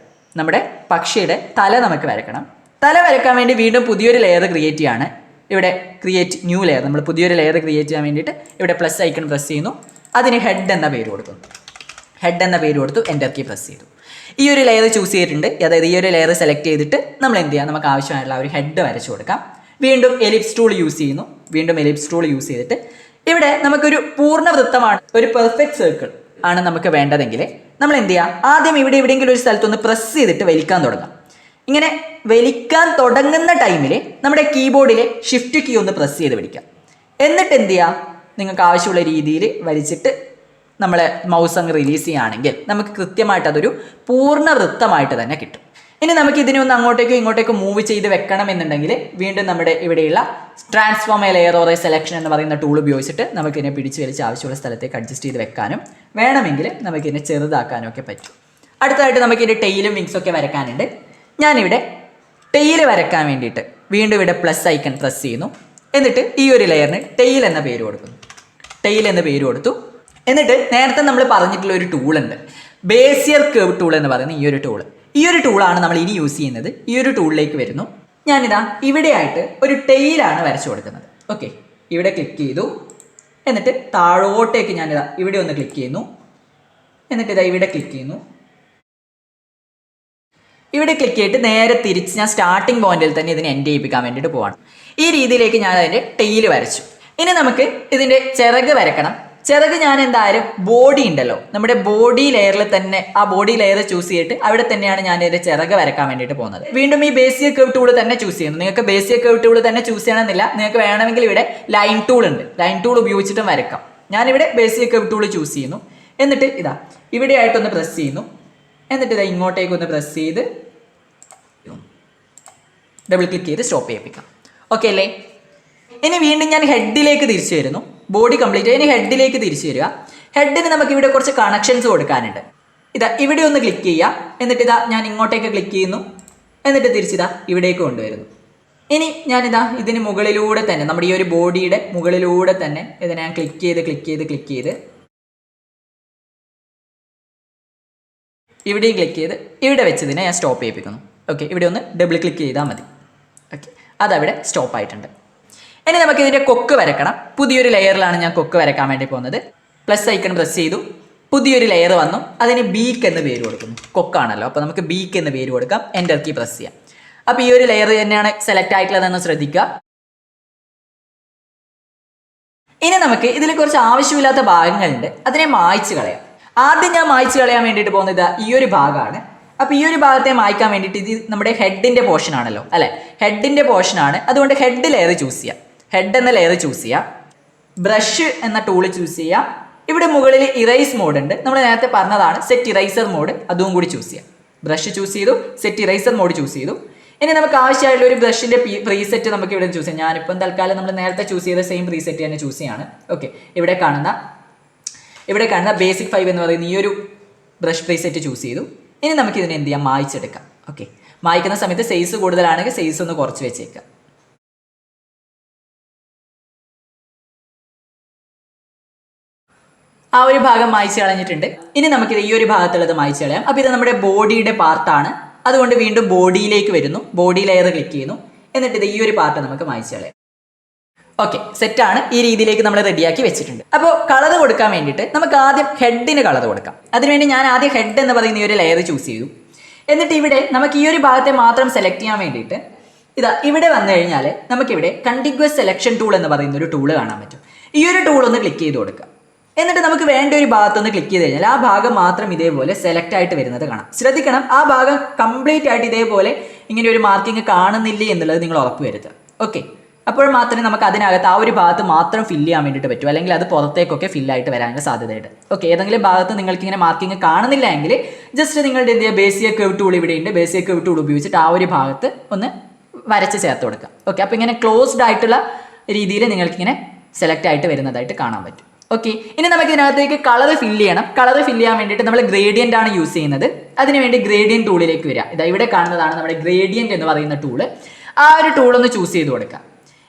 Speaker 1: നമ്മുടെ പക്ഷിയുടെ തല നമുക്ക് വരക്കണം. തല വരയ്ക്കാൻ വേണ്ടി വീണ്ടും പുതിയൊരു ലെയർ ക്രിയേറ്റ് ചെയ്യാണ്. ഇവിടെ ക്രിയേറ്റ് ന്യൂ ലെയർ, നമ്മൾ പുതിയൊരു ലെയർ ക്രിയേറ്റ് ചെയ്യാൻ വേണ്ടിയിട്ട് ഇവിടെ പ്ലസ് ഐക്കൺ പ്രസ് ചെയ്യുന്നു. അതിന് ഹെഡ് എന്ന പേര് കൊടുക്കുന്നു. ഹെഡ് എന്ന പേര് കൊടുത്തു, എൻ്റർ കീ പ്രസ് ചെയ്തു. ഈ ഒരു ലെയർ ചൂസ് ചെയ്തിട്ടുണ്ട്. അതായത് ഈ ഒരു ലെയർ സെലക്ട് ചെയ്തിട്ട് നമ്മൾ എന്ത് ചെയ്യാം, നമുക്ക് ആവശ്യമായിട്ടുള്ള ഒരു ഹെഡ് വരച്ചു കൊടുക്കാം. വീണ്ടും എലിപ്സ് ടൂൾ യൂസ് ചെയ്യുന്നു. വീണ്ടും എലിപ്സ് ടൂൾ യൂസ് ചെയ്തിട്ട് ഇവിടെ നമുക്കൊരു പൂർണ്ണ വൃത്തമാണ്, ഒരു പെർഫെക്റ്റ് സർക്കിൾ ആണ് നമുക്ക് വേണ്ടതെങ്കിൽ നമ്മൾ എന്ത് ചെയ്യുക, ആദ്യം ഇവിടെ എവിടെയെങ്കിലും ഒരു സ്ഥലത്തൊന്ന് പ്രസ് ചെയ്തിട്ട് വലിക്കാൻ തുടങ്ങാം. ഇങ്ങനെ വലിക്കാൻ തുടങ്ങുന്ന ടൈമിൽ നമ്മുടെ കീബോർഡിലെ ഷിഫ്റ്റ് കീ ഒന്ന് പ്രസ് ചെയ്ത് പിടിക്കാം. എന്നിട്ട് എന്ത് ചെയ്യുക, നിങ്ങൾക്ക് ആവശ്യമുള്ള രീതിയിൽ വലിച്ചിട്ട് നമ്മൾ മൗസ് അങ്ങ് റിലീസ് ചെയ്യുകയാണെങ്കിൽ നമുക്ക് കൃത്യമായിട്ട് അതൊരു പൂർണ്ണ വൃത്തമായിട്ട് തന്നെ കിട്ടും. ഇനി നമുക്ക് ഇതിനെ ഒന്ന് അങ്ങോട്ടേക്കോ ഇങ്ങോട്ടേക്കോ മൂവ് ചെയ്ത് വെക്കണം എന്നുണ്ടെങ്കിൽ വീണ്ടും നമ്മുടെ ഇവിടെയുള്ള transform a layer or a selection എന്ന് പറയുന്ന ടൂൾ ഉപയോഗിച്ചിട്ട് നമുക്കിതിനെ പിടിച്ച് വലിച്ച് ആവശ്യമുള്ള സ്ഥലത്തേക്ക് അഡ്ജസ്റ്റ് ചെയ്ത് വെക്കാനും വേണമെങ്കിൽ നമുക്കിതിനെ ചെറുതാക്കാനും ഒക്കെ പറ്റും. അടുത്തതായിട്ട് നമുക്കിതിൻ്റെ ടെയിലും വിങ്സും ഒക്കെ വരക്കാനുണ്ട്. ഞാനിവിടെ ടെയിൽ വരക്കാൻ വേണ്ടിയിട്ട് വീണ്ടും ഇവിടെ പ്ലസ് ഐക്കൺ പ്രസ് ചെയ്യുന്നു. എന്നിട്ട് ഈ ഒരു ലെയറിന് ടെയിൽ എന്ന പേര് കൊടുക്കുന്നു. ടെയിൽ എന്ന പേര് കൊടുത്തു. എന്നിട്ട് നേരത്തെ നമ്മൾ പറഞ്ഞിട്ടുള്ള ഒരു ടൂളുണ്ട്, ബേസിയർ കർവ് ടൂൾ എന്ന് പറയുന്ന ഈ ഒരു ടൂള്. ഈ ഒരു ടൂളാണ് നമ്മൾ ഇനി യൂസ് ചെയ്യുന്നത്. ഈ ഒരു ടൂളിലേക്ക് വരുന്നു. ഞാനിതാ ഇവിടെയായിട്ട് ഒരു ടെയിലാണ് വരച്ചു കൊടുക്കുന്നത്. ഓക്കെ, ഇവിടെ ക്ലിക്ക് ചെയ്തു. എന്നിട്ട് താഴോട്ടേക്ക് ഞാനിതാ ഇവിടെ ഒന്ന് ക്ലിക്ക് ചെയ്യുന്നു. എന്നിട്ട് ഇതാ ഇവിടെ ക്ലിക്ക് ചെയ്യുന്നു. ഇവിടെ ക്ലിക്ക് ചെയ്തിട്ട് നേരെ തിരിച്ച് ഞാൻ സ്റ്റാർട്ടിംഗ് പോയിന്റിൽ തന്നെ ഇതിനെ എൻഡ് ചെയ്യിപ്പിക്കാൻ വേണ്ടിയിട്ട് പോവാണ്. ഈ രീതിയിലേക്ക് ഞാൻ അതിൻ്റെ ടെയിൽ വരച്ചു. ഇനി നമുക്ക് ഇതിൻ്റെ ചിറക് വരക്കണം. ചിറക് ഞാൻ എന്തായാലും ബോഡി ഉണ്ടല്ലോ, നമ്മുടെ ബോഡി ലെയറിൽ തന്നെ ആ ബോഡി ലെയർ ചൂസ് ചെയ്തിട്ട് അവിടെ തന്നെയാണ് ഞാൻ ഇതിൻ്റെ ചിറക് വരക്കാൻ വേണ്ടിയിട്ട് പോകുന്നത്. വീണ്ടും ഈ ബേസിക് കർവ് ടൂൾ തന്നെ ചൂസ് ചെയ്യുന്നു. നിങ്ങൾക്ക് ബേസിക് കർവ് ടൂൾ തന്നെ ചൂസ് ചെയ്യണമെന്നില്ല. നിങ്ങൾക്ക് വേണമെങ്കിൽ ഇവിടെ ലൈൻ ടൂൾ ഉണ്ട്, ലൈൻ ടൂൾ ഉപയോഗിച്ചിട്ടും വരക്കാം. ഞാനിവിടെ ബേസിക് കർവ് ടൂൾ ചൂസ് ചെയ്യുന്നു. എന്നിട്ട് ഇതാ ഇവിടെ ആയിട്ടൊന്ന് പ്രസ് ചെയ്യുന്നു. എന്നിട്ട് ഇതാ ഇങ്ങോട്ടേക്ക് ഒന്ന് പ്രസ് ചെയ്ത് ഡബിൾ ക്ലിക്ക് ചെയ്ത് സ്റ്റോപ്പ് ചെയ്യിപ്പിക്കാം. ഓക്കെ അല്ലേ? ഇനി വീണ്ടും ഞാൻ ഹെഡിലേക്ക് തിരിച്ചു വരുന്നു. ബോഡി കംപ്ലീറ്റ് ഇനി ഹെഡിലേക്ക് തിരിച്ചു വരിക. ഹെഡിന് നമുക്ക് ഇവിടെ കുറച്ച് കണക്ഷൻസ് കൊടുക്കാനുണ്ട്. ഇതാ ഇവിടെ ഒന്ന് ക്ലിക്ക് ചെയ്യുക. എന്നിട്ട് ഇതാ ഞാൻ ഇങ്ങോട്ടേക്ക് ക്ലിക്ക് ചെയ്യുന്നു. എന്നിട്ട് തിരിച്ചിതാ ഇവിടേക്ക് കൊണ്ടുവരുന്നു. ഇനി ഞാനിതാ ഇതിന് മുകളിലൂടെ തന്നെ നമ്മുടെ ഈ ഒരു ബോഡിയുടെ മുകളിലൂടെ തന്നെ ഇതിനെ ഞാൻ ക്ലിക്ക് ചെയ്ത് ഇവിടെയും ക്ലിക്ക് ചെയ്ത് ഇവിടെ വെച്ചതിനെ ഞാൻ സ്റ്റോപ്പ് ചെയ്യിപ്പിക്കുന്നു. ഓക്കെ, ഇവിടെ ഒന്ന് ഡബിൾ ക്ലിക്ക് ചെയ്താൽ മതി. ഓക്കെ, അതവിടെ സ്റ്റോപ്പ് ആയിട്ടുണ്ട്. ഇനി നമുക്ക് ഇതിൻ്റെ കൊക്ക് വരക്കണം. പുതിയൊരു ലെയറിലാണ് ഞാൻ കൊക്ക് വരയ്ക്കാൻ വേണ്ടി പോകുന്നത്. പ്ലസ് ഐക്കൺ പ്രസ് ചെയ്തു, പുതിയൊരു ലെയർ വന്നു. അതിന് ബീക്ക് എന്ന് പേര് കൊടുക്കുന്നു. കൊക്കാണല്ലോ, അപ്പോൾ നമുക്ക് ബീക്ക് എന്ന് പേര് കൊടുക്കാം. എൻ്റർ കീ പ്രസ് ചെയ്യാം. അപ്പോൾ ഈ ഒരു ലെയർ തന്നെയാണ് സെലക്ട് ആയിട്ടുള്ളതെന്ന് ശ്രദ്ധിക്കുക. ഇനി നമുക്ക് ഇതിൽ കുറച്ച് ആവശ്യമില്ലാത്ത ഭാഗങ്ങളുണ്ട്, അതിനെ മായ്ച്ച് കളയാം. ആദ്യം ഞാൻ മായ്ച്ച് കളയാൻ വേണ്ടിയിട്ട് പോകുന്നത് ഈ ഒരു ഭാഗമാണ്. അപ്പോൾ ഈ ഒരു ഭാഗത്തെ മായ്ക്കാൻ വേണ്ടിയിട്ട് ഇത് നമ്മുടെ ഹെഡിൻ്റെ പോർഷൻ ആണല്ലോ അല്ലേ, ഹെഡിൻ്റെ പോർഷനാണ്. അതുകൊണ്ട് ഹെഡ് ലെയർ ചൂസ് ചെയ്യാം. ഹെഡ് എന്ന ലെയർ ചൂസ് ചെയ്യാം. ബ്രഷ് എന്ന ടൂൾ ചൂസ് ചെയ്യാം. ഇവിടെ മുകളിൽ ഇറേസ് മോഡ് ഉണ്ട്, നമ്മൾ നേരത്തെ പറഞ്ഞതാണ്. സെറ്റ് ഇറേസർ മോഡ്, അതും കൂടി ചൂസ് ചെയ്യാം. ബ്രഷ് ചൂസ് ചെയ്തു, സെറ്റ് ഇറേസർ മോഡ് ചൂസ് ചെയ്തു. ഇനി നമുക്ക് ആവശ്യമായിട്ടുള്ള ഒരു ബ്രഷിൻ്റെ പ്രീസെറ്റ് നമുക്ക് ഇവിടെ ചൂസ് ചെയ്യാം. ഞാനിപ്പം തൽക്കാലം നമ്മൾ നേരത്തെ ചൂസ് ചെയ്ത സെയിം പ്രീസെറ്റ് തന്നെ ചൂസ് ചെയ്യാണ്. ഓക്കെ, ഇവിടെ കാണുന്ന ബേസിക് 5 എന്ന് പറയുന്ന ഈ ഒരു ബ്രഷ് പ്രീസെറ്റ് ചൂസ് ചെയ്തു. ഇനി നമുക്ക് ഇതിനെ എന്ത് ചെയ്യാം, മായ്ച്ചെടുക്കാം. ഓക്കെ, മായ്ക്കുന്ന സമയത്ത് സൈസ് കൂടുതലാണെങ്കിൽ സൈസ് ഒന്ന് കുറച്ച് വെച്ചേക്കാം. ആ ഒരു ഭാഗം മായ്ച്ച് കളഞ്ഞിട്ടുണ്ട്. ഇനി നമുക്കിത് ഈ ഒരു ഭാഗത്തുള്ളത് മായ്ച്ച് കളയാം. അപ്പോൾ ഇത് നമ്മുടെ ബോഡിയുടെ പാർട്ടാണ്. അതുകൊണ്ട് വീണ്ടും ബോഡിയിലേക്ക് വരുന്നു, ബോഡി ലെയർ ക്ലിക്ക് ചെയ്യുന്നു. എന്നിട്ട് ഇത് ഈ ഒരു പാർട്ട് നമുക്ക് മായ്ച്ച് കളയാം. ഓക്കെ, സെറ്റാണ്. ഈ രീതിയിലേക്ക് നമ്മൾ റെഡിയാക്കി വെച്ചിട്ടുണ്ട്. അപ്പോൾ കളർ കൊടുക്കാൻ വേണ്ടിയിട്ട് നമുക്ക് ആദ്യം ഹെഡിന് കളർ കൊടുക്കാം. അതിനുവേണ്ടി ഞാൻ ആദ്യം ഹെഡ് എന്ന് പറയുന്ന ഈ ഒരു ലെയർ ചൂസ് ചെയ്തു. എന്നിട്ട് ഇവിടെ നമുക്ക് ഈ ഒരു ഭാഗത്തെ മാത്രം സെലക്ട് ചെയ്യാൻ വേണ്ടിയിട്ട് ഇതാ ഇവിടെ വന്നു കഴിഞ്ഞാൽ നമുക്കിവിടെ കണ്ടിഗ്വസ് സെലക്ഷൻ ടൂൾ എന്ന് പറയുന്ന ഒരു ടൂൾ കാണാൻ പറ്റും. ഈ ഒരു ടൂൾ ഒന്ന് ക്ലിക്ക് ചെയ്ത് കൊടുക്കുക. എന്നിട്ട് നമുക്ക് വേണ്ട ഒരു ഭാഗത്തൊന്ന് ക്ലിക്ക് ചെയ്ത് കഴിഞ്ഞാൽ ആ ഭാഗം മാത്രം ഇതേപോലെ സെലക്ട് ആയിട്ട് വരുന്നത് കാണാം. ശ്രദ്ധിക്കണം, ആ ഭാഗം കംപ്ലീറ്റ് ആയിട്ട് ഇതേപോലെ ഇങ്ങനെ ഒരു മാർക്കിങ് കാണുന്നില്ലേ എന്നുള്ളത് നിങ്ങൾ ഉറപ്പ് വരുത്തുക. ഓക്കെ, അപ്പോൾ മാത്രമേ നമുക്ക് അതിനകത്ത് ആ ഒരു ഭാഗത്ത് മാത്രം ഫില്ല് ചെയ്യാൻ വേണ്ടിയിട്ട് പറ്റൂ. അല്ലെങ്കിൽ അത് പുറത്തേക്കൊക്കെ ഫില്ലായിട്ട് വരാനുള്ള സാധ്യതയുണ്ട്. ഓക്കെ, ഏതെങ്കിലും ഭാഗത്ത് നിങ്ങൾക്ക് ഇങ്ങനെ മാർക്കിങ് കാണുന്നില്ല എങ്കിൽ ജസ്റ്റ് നിങ്ങളുടെ എന്ത് ചെയ്യുക, ബേസിക് കർവ് ടൂൾ ഇവിടെയുണ്ട്. ബേസിക് കർവ് ടൂൾ ഉപയോഗിച്ചിട്ട് ആ ഒരു ഭാഗത്ത് ഒന്ന് വരച്ച് ചേർത്ത് കൊടുക്കുക. ഓക്കെ, അപ്പോൾ ഇങ്ങനെ ക്ലോസ്ഡ് ആയിട്ടുള്ള രീതിയിൽ നിങ്ങൾക്കിങ്ങനെ സെലക്ട് ആയിട്ട് വരുന്നതായിട്ട് കാണാൻ പറ്റും. ഓക്കെ, ഇനി നമുക്ക് ഇതിനകത്തേക്ക് കളർ ഫില്ല് ചെയ്യണം. കളർ ഫില്ല് ചെയ്യാൻ വേണ്ടിയിട്ട് നമ്മൾ ഗ്രേഡിയൻ്റ് ആണ് യൂസ് ചെയ്യുന്നത്. അതിനുവേണ്ടി ഗ്രേഡിയൻ്റ് ടൂളിലേക്ക് വരിക. ഇതാ ഇവിടെ കാണുന്നതാണ് നമ്മുടെ ഗ്രേഡിയൻ്റ് എന്ന് പറയുന്ന ടൂള്. ആ ഒരു ടൂളൊന്ന് ചൂസ് ചെയ്ത് കൊടുക്കുക.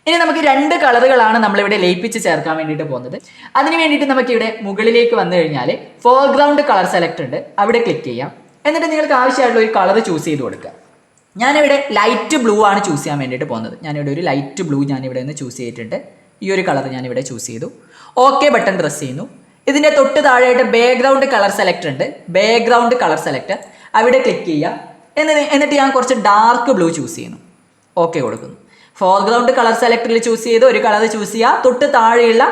Speaker 1: ഇനി നമുക്ക് 2 കളറുകളാണ് നമ്മളിവിടെ ലയിപ്പിച്ച് ചേർക്കാൻ വേണ്ടിയിട്ട് പോകുന്നത്. അതിന് വേണ്ടിയിട്ട് നമുക്കിവിടെ മുകളിലേക്ക് വന്നു കഴിഞ്ഞാൽ ഫോർഗ്രൗണ്ട് കളർ സെലക്ട് ഉണ്ട്, അവിടെ ക്ലിക്ക് ചെയ്യാം. എന്നിട്ട് നിങ്ങൾക്ക് ആവശ്യമായിട്ടുള്ള ഒരു കളർ ചൂസ് ചെയ്ത് കൊടുക്കുക. ഞാനിവിടെ ലൈറ്റ് ബ്ലൂ ആണ് ചൂസ് ചെയ്യാൻ വേണ്ടിയിട്ട് പോകുന്നത്. ഞാനിവിടെ ഒരു ലൈറ്റ് ബ്ലൂ ഞാനിവിടെ നിന്ന് ചൂസ് ചെയ്തിട്ടുണ്ട്. ഈ ഒരു കളർ ഞാനിവിടെ ചൂസ് ചെയ്തു. ഓക്കെ ബട്ടൺ പ്രസ് ചെയ്യുന്നു. ഇതിൻ്റെ തൊട്ട് താഴെയായിട്ട് ബാക്ക്ഗ്രൗണ്ട് കളർ സെലക്ട് ഉണ്ട്, ബാക്ക്ഗ്രൗണ്ട് കളർ സെലക്ട് അവിടെ ക്ലിക്ക് ചെയ്യുക. എന്നിട്ട് ഞാൻ കുറച്ച് ഡാർക്ക് ബ്ലൂ ചൂസ് ചെയ്യുന്നു. ഓക്കെ കൊടുക്കുന്നു. ഫോർഗ്രൗണ്ട് കളർ സെലക്ടറിൽ ചൂസ് ചെയ്ത് ഒരു കളർ ചൂസ് ചെയ്യുക. തൊട്ട് താഴെയുള്ള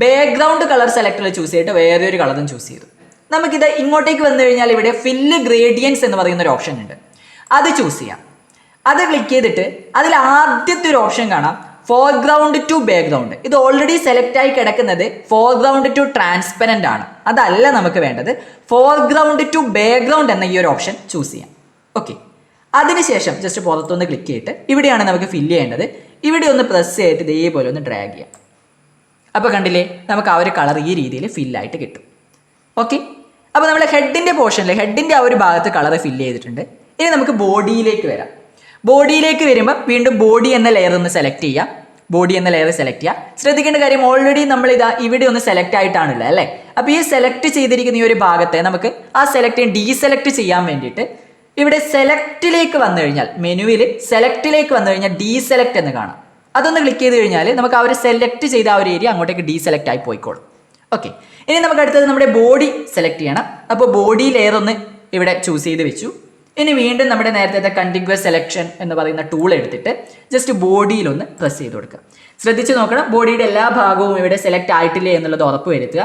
Speaker 1: ബാക്ക്ഗ്രൗണ്ട് കളർ സെലക്ടറിൽ ചൂസ് ചെയ്തിട്ട് വേറെ ഒരു കളറും ചൂസ് ചെയ്തു. നമുക്കിത് ഇങ്ങോട്ടേക്ക് വന്നു കഴിഞ്ഞാൽ ഇവിടെ ഫില്ല് ഗ്രേഡിയൻസ് എന്ന് പറയുന്ന ഒരു ഓപ്ഷൻ ഉണ്ട്, അത് ചൂസ് ചെയ്യാം. അത് ക്ലിക്ക് ചെയ്തിട്ട് അതിൽ ആദ്യത്തെ ഒരു ഓപ്ഷൻ കാണാം, ഫോർഗ്രൗണ്ട് ടു ബാക്ക്ഗ്രൗണ്ട്. ഇത് ഓൾറെഡി സെലക്ട് ആയി കിടക്കുന്നത് ഫോർഗ്രൗണ്ട് ടു ട്രാൻസ്പെറൻ്റ് ആണ്. അതല്ല നമുക്ക് വേണ്ടത്, ഫോർഗ്രൗണ്ട് ടു ബാക്ക്ഗ്രൗണ്ട് എന്ന ഈ ഒരു ഓപ്ഷൻ ചൂസ് ചെയ്യാം. ഓക്കെ, അതിനുശേഷം ജസ്റ്റ് പുറത്തൊന്ന് ക്ലിക്ക് ചെയ്തിട്ട് ഇവിടെയാണ് നമുക്ക് ഫില്ല് ചെയ്യേണ്ടത്. ഇവിടെ ഒന്ന് പ്രസ് ചെയ്തിട്ട് ഇതേപോലെ ഒന്ന് ഡ്രാഗ് ചെയ്യാം. അപ്പോൾ കണ്ടില്ലേ, നമുക്ക് ആ ഒരു കളർ ഈ രീതിയിൽ ഫില്ലായിട്ട് കിട്ടും. ഓക്കെ, അപ്പോൾ നമ്മൾ ഹെഡിൻ്റെ പോർഷനിൽ ഹെഡിൻ്റെ ആ ഒരു ഭാഗത്ത് കളർ ഫില്ല് ചെയ്തിട്ടുണ്ട്. ഇനി നമുക്ക് ബോഡിയിലേക്ക് വരാം. ബോഡിയിലേക്ക് വരുമ്പോൾ വീണ്ടും ബോഡി എന്ന ലെയർ ഒന്ന് സെലക്ട് ചെയ്യാം. ബോഡി എന്ന ലെയർ സെലക്ട് ചെയ്യുക. ശ്രദ്ധിക്കേണ്ട കാര്യം, ഓൾറെഡി നമ്മൾ ഇവിടെ ഒന്ന് സെലക്ട് ആയിട്ടാണുള്ളത് അല്ലേ. അപ്പോൾ ഈ സെലക്ട് ചെയ്തിരിക്കുന്ന ഈ ഒരു ഭാഗത്തെ നമുക്ക് ആ സെലക്ട് ഡീസെലക്ട് ചെയ്യാൻ വേണ്ടിയിട്ട് ഇവിടെ സെലക്റ്റിലേക്ക് വന്നു കഴിഞ്ഞാൽ, മെനുവിൽ സെലക്റ്റിലേക്ക് വന്നു കഴിഞ്ഞാൽ ഡീസെലക്ട് എന്ന് കാണാം. അതൊന്ന് ക്ലിക്ക് ചെയ്ത് കഴിഞ്ഞാൽ നമുക്ക് ആ ഒരു സെലക്ട് ചെയ്ത ആ ഒരു ഏരിയ അങ്ങോട്ടേക്ക് ഡീസെലക്ട് ആയി പോയിക്കോളും. ഓക്കെ, ഇനി നമുക്ക് അടുത്തത് നമ്മുടെ ബോഡി സെലക്ട് ചെയ്യണം. അപ്പോൾ ബോഡി ലെയർ ഒന്ന് ഇവിടെ ചൂസ് ചെയ്ത് വെച്ചു. ഇനി വീണ്ടും നമ്മുടെ നേരത്തെ കണ്ടിഗ്വസ് സെലക്ഷൻ എന്ന് പറയുന്ന ടൂൾ എടുത്തിട്ട് ജസ്റ്റ് ബോഡിയിലൊന്ന് പ്രസ് ചെയ്ത് കൊടുക്കുക. ശ്രദ്ധിച്ച് നോക്കണം, ബോഡിയുടെ എല്ലാ ഭാഗവും ഇവിടെ സെലക്ട് ആയിട്ടില്ലേ എന്നുള്ളത് ഉറപ്പ് വരുത്തുക.